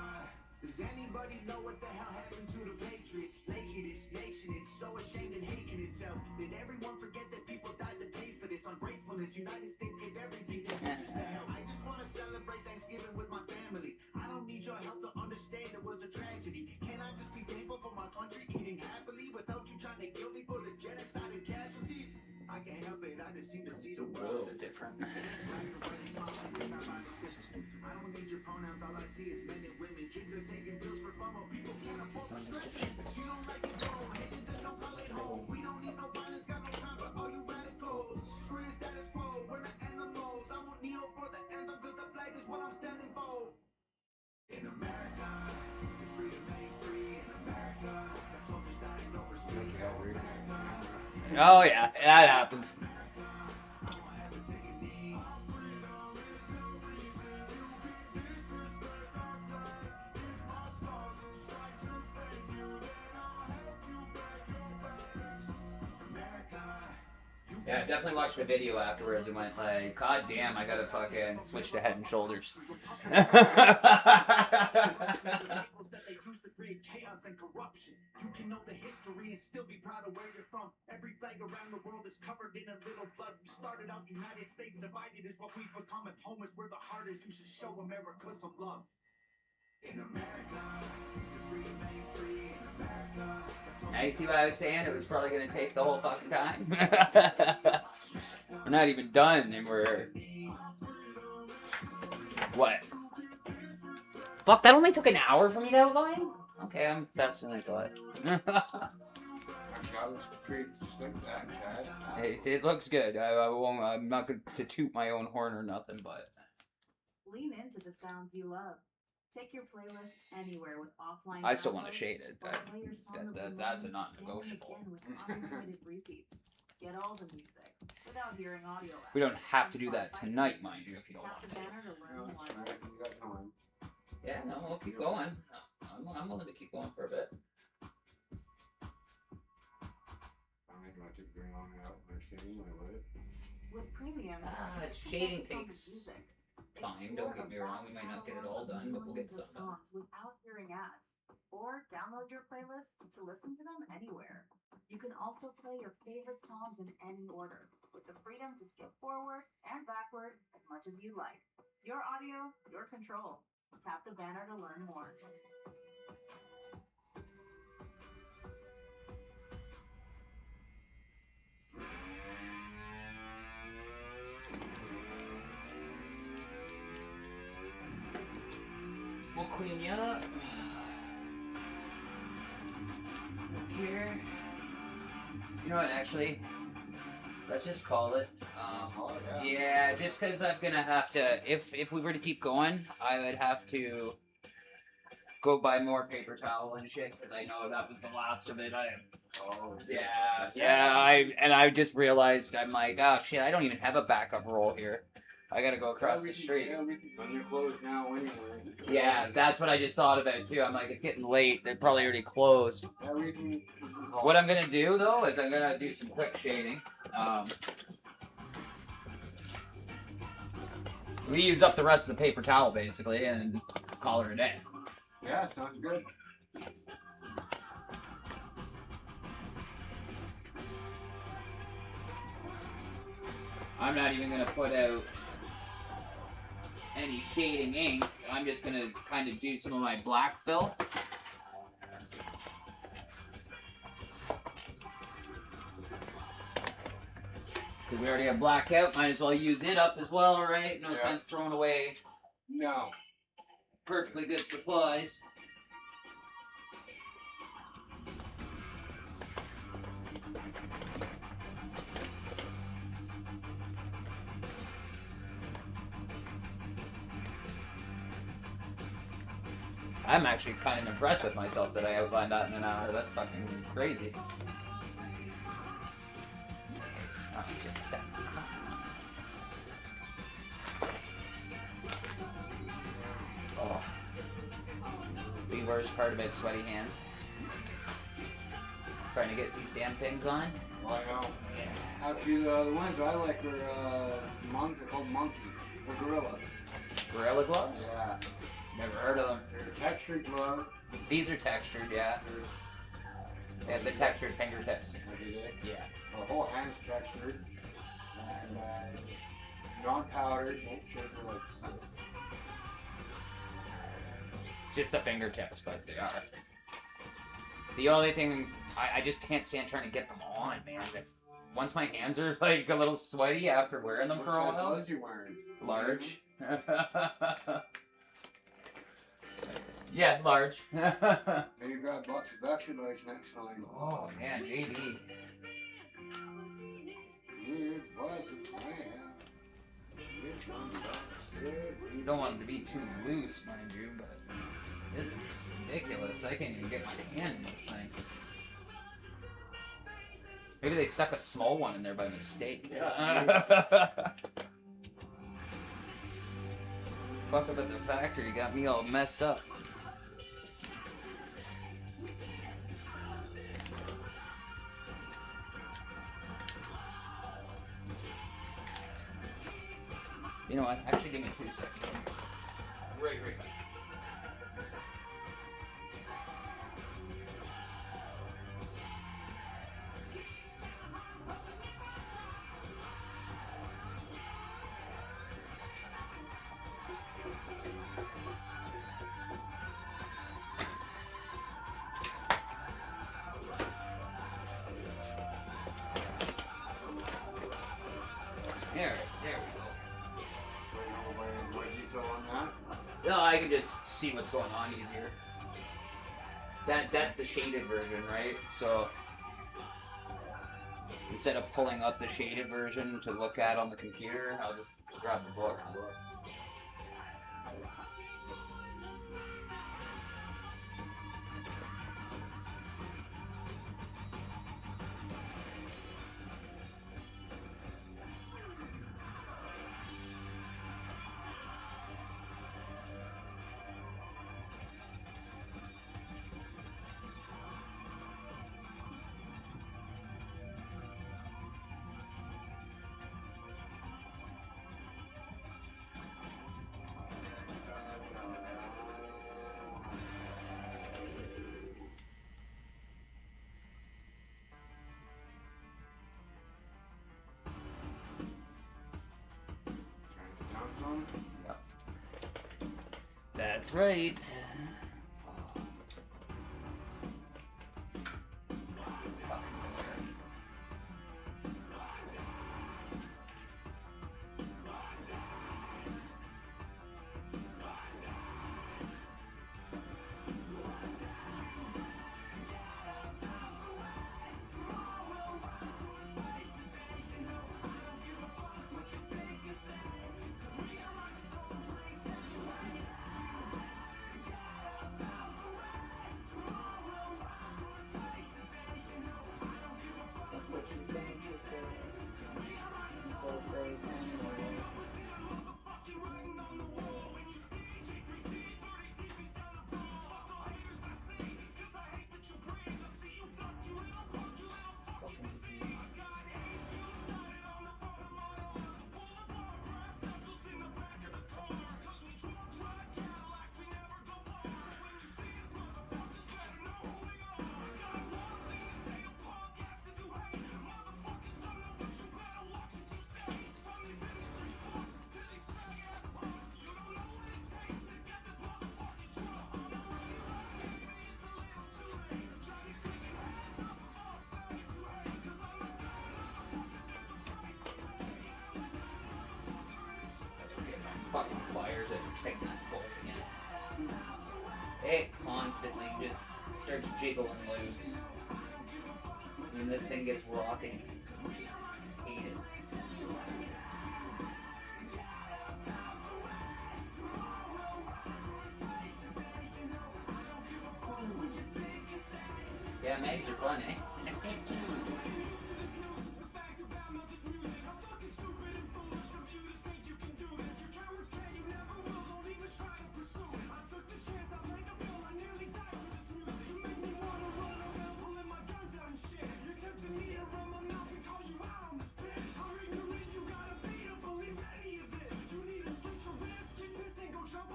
does anybody know what the hell happened to the Patriots? Lately, this nation is so ashamed and hating itself. Did everyone forget that people died to pay for this ungratefulness? United States gave everything to just to help. I just want to celebrate Thanksgiving with my family. I don't need your help to understand it was a tragedy. Can I just be thankful for my country eating happily without you trying to kill me for the genocide and casualties? I can't help it, I just seem to see the world different. I don't need your pronouns, all I see is men and women. Kids are taking pills for fun while people can't afford prescription. You don't like it, go ahead and then don't call it home. We don't need no violence, got no time for all you radicals. Screw your status quo, we're the animals. I won't kneel for the anthem cause the flag is what I'm standing for. In America, the freedom ain't free. In America, the soldiers dying overseas. So America, Oh yeah, that happens. I won't ever take a knee. Our freedom is the reason you can disrespect our flag. If my stars and stripes offend you, then I'll help you beg your bags. America, you Yeah, I definitely watched the video afterwards and went like, God damn, I gotta fucking switch to Head and Shoulders. that they use to create chaos and corruption. You can know the history and still be proud of where you're from. Every flag around the world is covered in a little blood. We started out United States divided is what we've become. If home is where the heart is, you should show America some love. Now you see what I was saying? It was probably gonna take the whole fucking time. We're not even done, and we're what? Fuck! That only took an hour for me to outline. Okay, I'm faster than I thought. It looks good. I won't. I'm not going to toot my own horn or nothing, but Lean into the sounds you love. Take your playlists anywhere with offline. I still want to downloads, shade it. or play your song of the That's a moment non-negotiable. again and again with unlimited repeats. Get all the music without hearing audio. We don't have to do that tonight, mind you, if you don't Tap want the to. banner to learn more. Yeah, no, we'll keep going. I'm willing to keep going for a bit. With premium, Shading takes time. Don't get me wrong. We might not get it all done, but we'll get some done. songs without hearing ads, or download your playlists to listen to them anywhere. You can also play your favorite songs in any order, with the freedom to skip forward and backward as much as you like. Your audio, your control. Tap the banner to learn more. We'll clean you up. Up here. You know what, actually? Let's just call it. Yeah, just because I'm gonna have to. If we were to keep going, I would have to go buy more paper towel and shit because I know that was the last of it. I just realized I'm like, oh shit, I don't even have a backup roll here. I gotta go across the street. On your clothes now anyway. Yeah, that's what I just thought about too. I'm like, it's getting late. They're probably already closed. What I'm gonna do though is I'm gonna do some quick shading. We use up the rest of the paper towel basically and call her a day. Yeah, sounds good. I'm not even gonna put out any shading ink. I'm just gonna kind of do some of my black fill. Because we already have black out, might as well use it up as well, right? No sense throwing away No. perfectly good supplies. I'm actually kind of impressed with myself that I outlined that in an hour. That's fucking crazy. Oh, just that. Oh. The worst part about sweaty hands. Trying to get these damn things on. I know. Actually, the ones I like are monks. They're called monkey or gorilla. Gorilla gloves? Yeah. Never heard of them. They're textured gloves. These are textured, yeah. They have the textured fingertips. Yeah. The whole hand's textured. And non-powdered, no sugar, like. Just the fingertips, but they are. The only thing, I just can't stand trying to get them on, man. Once my hands are like a little sweaty after wearing them for a while. What size you wearing? Large. Yeah, large. And you got lots of battery lights next time. Oh man, JD. You don't want it to be too loose, mind you, but this is ridiculous. I can't even get my hand in this thing. Maybe they stuck a small one in there by mistake. Yeah. Fuck up at the factory, got me all messed up. You know what? Actually, give me 2 seconds. Right back. can just see what's going on easier. That's the shaded version, right? So instead of pulling up the shaded version to look at on the computer, I'll just grab the book. That's right. Fucking pliers and tighten that bolt again. It constantly just starts jiggling loose. And this thing gets rocking. Hate it. Yeah, mags are fun, eh?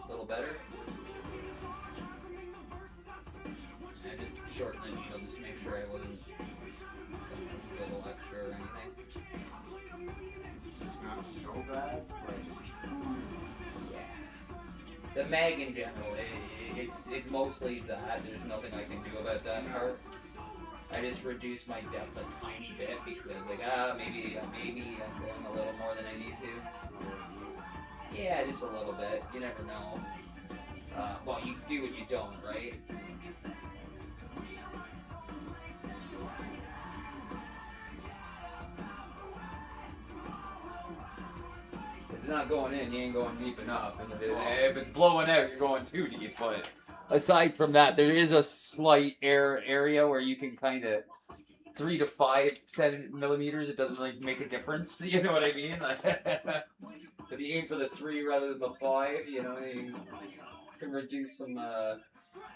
A little better. I just shortened the needle just to make sure I wasn't a little extra or anything. Not so bad. Yeah. The mag in general, it's mostly that. There's nothing I can do about that part. I just reduced my depth a tiny bit because I was like, maybe I'm going a little more than I need to. Yeah, just a little bit. You never know. Well, you do what you don't, right? If it's not going in, you ain't going deep enough. And if it's blowing out, you're going too deep. But aside from that, there is a slight area where you can kind of 3 to 5 millimeters. It doesn't really make a difference. You know what I mean? So if you aim for the 3 rather than the 5, you know, you can reduce some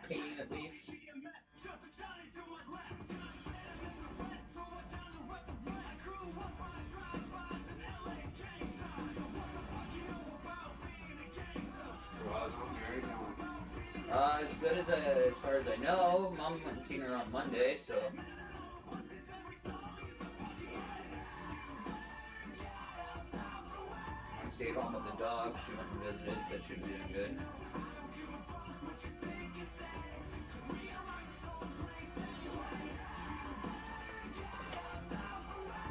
pain at least. As good as far as I know. Mom went and seen her on Monday, so. I stayed home with the dog. She went and visited, said she was doing good.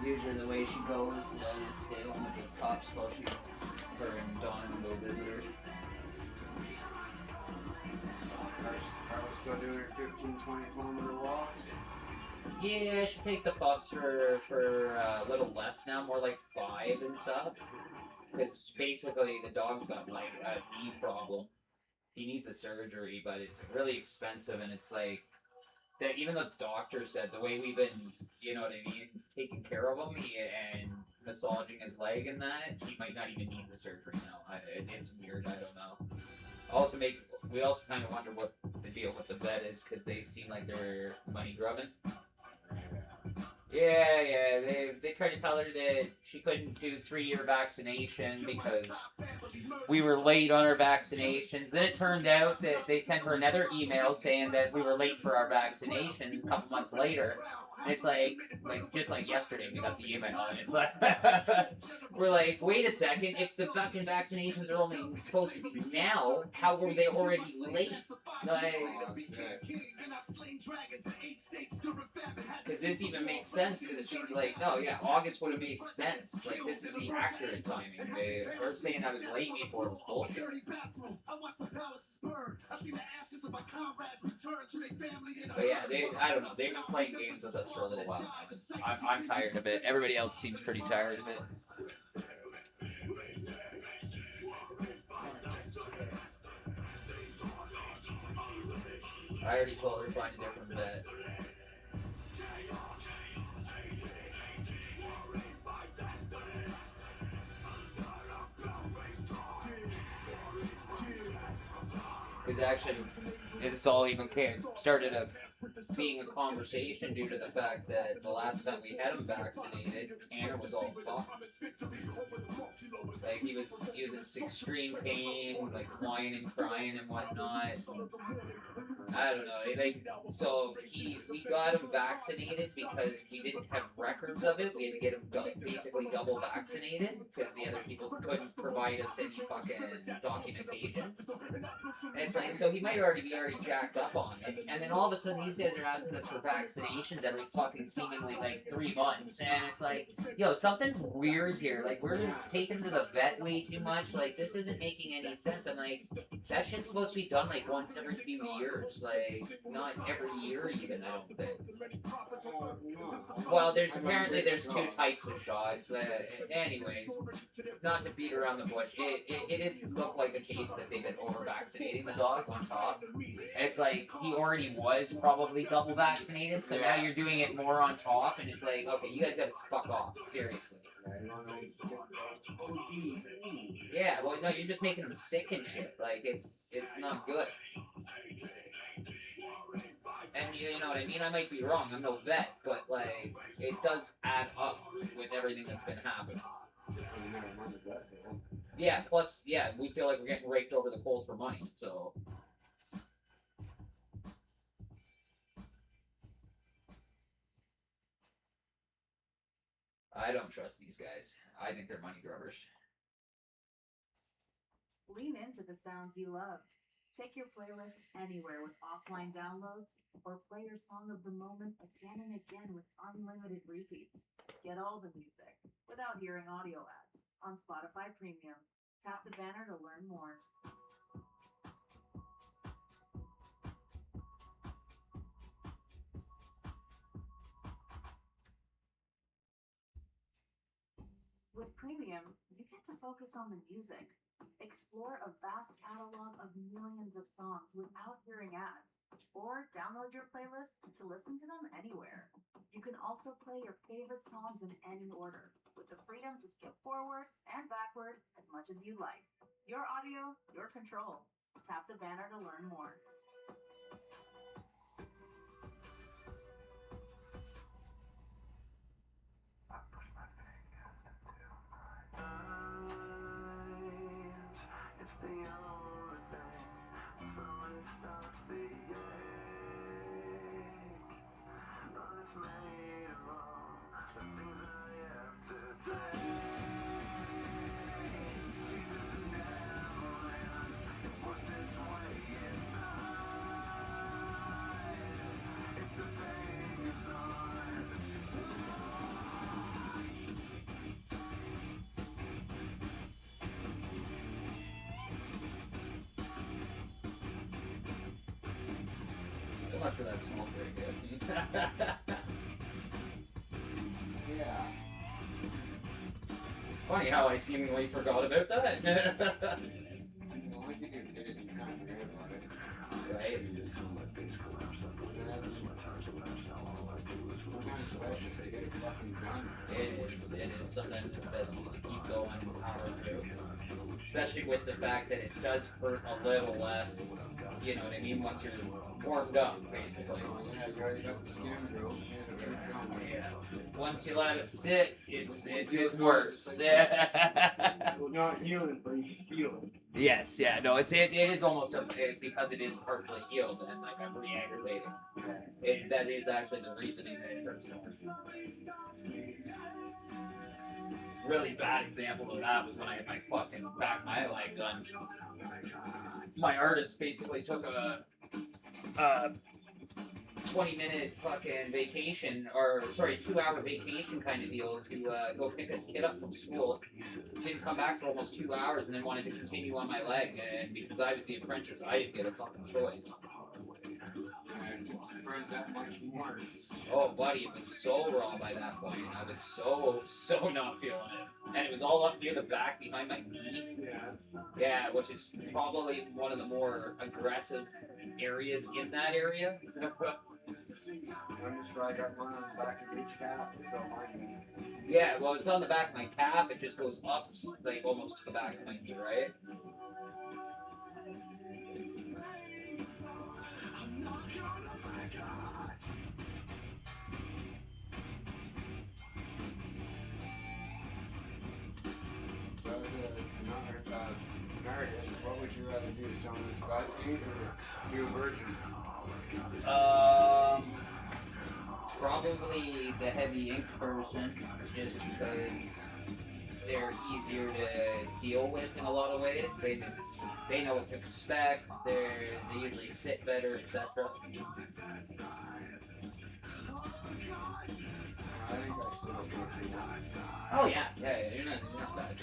Usually the way she goes, I just stay home with the tops while her and Dawn go visit her. Still doing her 15, 20-kilometer walks. Yeah, I should take the pups for a little less now, more like 5 and stuff. Because basically the dog's got like a knee problem. He needs a surgery, but it's really expensive, and it's like that. Even the doctor said the way we've been, you know what I mean, taking care of him and massaging his leg and that, he might not even need the surgery now. It's weird. I don't know. We also kind of wonder what the deal with the vet is because they seem like they're money grubbing. Yeah. They tried to tell her that she couldn't do 3-year vaccination because we were late on our vaccinations. Then it turned out that they sent her another email saying that we were late for our vaccinations a couple months later. And it's like just like yesterday we got the email, and it's like we're like, wait a second, if the fucking vaccinations are only supposed to be now, how were they already late? Like, because this even makes sense, because she's like, no, yeah, August would have made sense. Like, this is the accurate timing. They're saying I was late before it was bullshit. But yeah, I don't know, they've been playing games with us for a little while now. I'm tired of it. Everybody else seems pretty tired of it. I already told her to find a different vet. Because actually, it's all even started being a conversation due to the fact that the last time we had him vaccinated, Tanner was all talk. Like he was in extreme pain, like whining, crying, and whatnot. I don't know. So we got him vaccinated because we didn't have records of it. We had to get him basically double vaccinated because the other people couldn't provide us any fucking documentation. And it's like, so he might already be jacked up on it. And then all of a sudden these guys are asking us for vaccinations every fucking seemingly like 3 months. And it's like, yo, something's weird here. Like, we're just taking to the vet way too much. Like, this isn't making any sense. I'm like, that shit's supposed to be done like once every few years. Like, not every year even, I don't think. Well, there's 2 types of shots. Anyways, not to beat around the bush, it doesn't look like a case that they've been over-vaccinating the dog on top. It's like, he already was probably double vaccinated, so now you're doing it more on top, and it's like, okay, you guys gotta fuck off, seriously. Yeah, well, no, you're just making them sick and shit. Like, it's not good. And you know what I mean? I might be wrong, I'm no vet, but like, it does add up with everything that's been happening. Yeah, plus, yeah, we feel like we're getting raked over the coals for money, so. I don't trust these guys. I think they're money grubbers. Lean into the sounds you love. Take your playlists anywhere with offline downloads, or play your song of the moment again and again with unlimited repeats. Get all the music without hearing audio ads on Spotify Premium. Tap the banner to learn more. With Premium, you get to focus on the music. Explore a vast catalog of millions of songs without hearing ads, or download your playlists to listen to them anywhere. You can also play your favorite songs in any order, with the freedom to skip forward and backward as much as you like. Your audio, your control. Tap the banner to learn more. It's the only thing, so it stops the ache. But it's made of all the things I have to take. Jesus never ends, it works its way inside. much for that small break. Yeah. Funny how I seemingly forgot about that. The only thing you did is you kind of forget about it. Right? Sometimes the best just to get it fucking done. It is. Sometimes it's best just to keep going and power through. Especially with the fact that it does hurt a little less, you know what I mean, once you're warmed up, basically. Yeah, you already got the skin, bro. Yeah. Once you let it sit, it's worse. Yeah. Well, not healing, but you can feel it. Yes, yeah, no, it is almost because it is partially healed and like I'm re-aggravating. That is actually the reasoning that it hurts more. Really bad example of that was when I had my fucking back my leg done. My artist basically took a 20-minute fucking vacation, or sorry, 2-hour vacation kind of deal to go pick his kid up from school. Didn't come back for almost 2 hours and then wanted to continue on my leg, and because I was the apprentice, I didn't get a fucking choice. And friends that much more. Oh, buddy, it was so raw by that point. I was so not feeling it. And it was all up near the back behind my knee. Yeah, which is probably one of the more aggressive areas in that area. I'm just right up mine on the back of each calf. It's all mine. Yeah, well, it's on the back of my calf. It just goes up, like, almost to the back of my knee, right? So as a Meredith, what would you rather do? Someone that's got feet or do a virgin? Probably the heavy ink person, just because they're easier to deal with in a lot of ways. They know what to expect. They usually sit better, etc. I think I still do it. Oh yeah, you're not bad.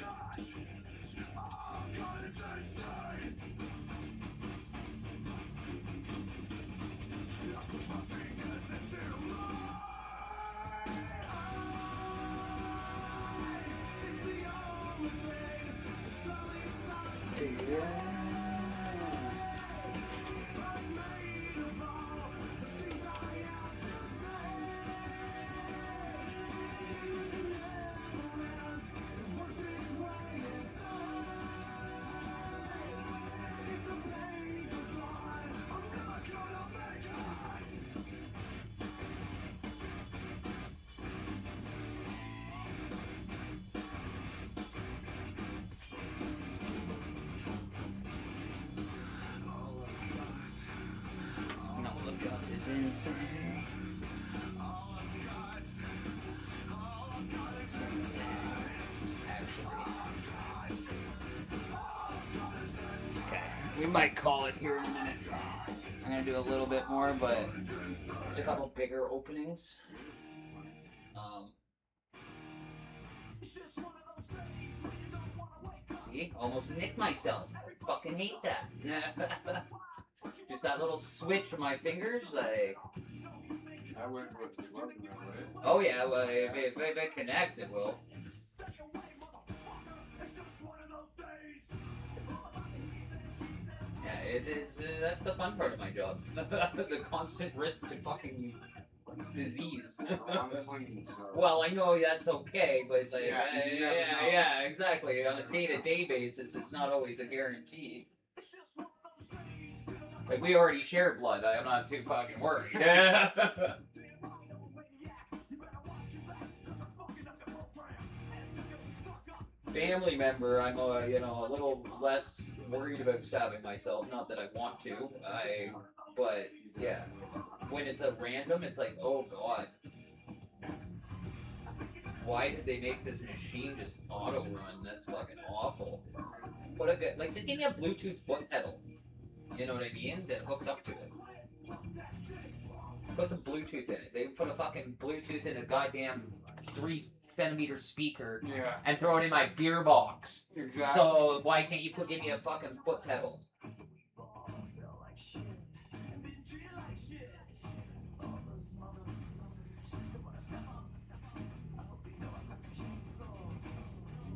Inside. Okay, we might call it here in a minute. I'm gonna do a little bit more, but just a couple bigger openings. See, almost nicked myself. I fucking hate that. Just that little switch from my fingers, like. I wouldn't put the glove in that way. Oh yeah, well if it connects, it will. Yeah, it is. That's the fun part of my job. The constant risk to fucking disease. I'm clean, so. Well, I know that's okay, but like, Yeah, you never know. yeah, exactly. On a day-to-day basis, it's not always a guarantee. Like, we already share blood. I'm not too fucking worried. Yeah. Family member, I'm a little less worried about stabbing myself. Not that I want to. But yeah, when it's a random, it's like, oh god. Why did they make this machine just auto run? That's fucking awful. Put a good, like, just give me a Bluetooth foot pedal. You know what I mean? That hooks up to it. Put some Bluetooth in it. They put a fucking Bluetooth in a goddamn 3-centimeter speaker Yeah, and throw it in my beer box. exactly. So why can't you give me a fucking foot pedal?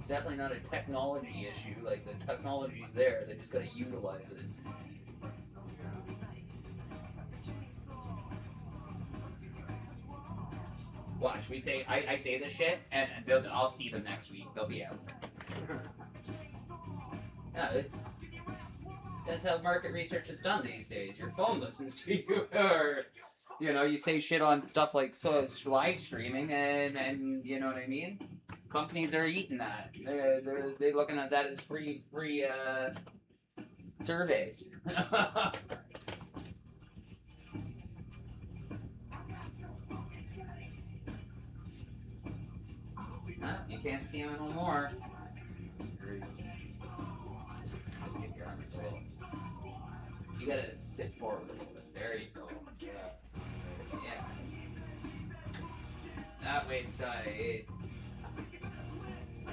It's definitely not a technology issue. Like, the technology's there. They just gotta utilize it. Watch, I say this shit, and I'll see them next week. They'll be out. Yeah, that's how market research is done these days. Your phone listens to you, or you say shit on stuff like live streaming, and you know what I mean. Companies are eating that. They're looking at that as free surveys. You can't see them no more. Just get your arms full. You gotta sit forward a little bit. There you go. Yeah. That way it's tight.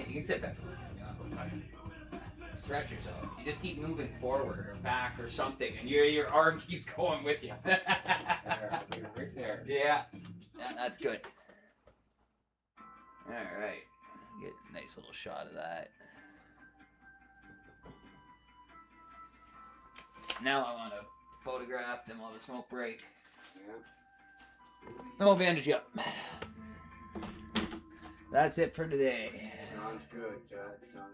You can sit back. Stretch yourself. You just keep moving forward or back or something, and your arm keeps going with you. There, right there. Yeah, that's good. All right, get a nice little shot of that. Now I want to photograph, then we'll have a smoke break. Yeah. Then we'll bandage you up. That's it for today. Sounds good, Chad. Sounds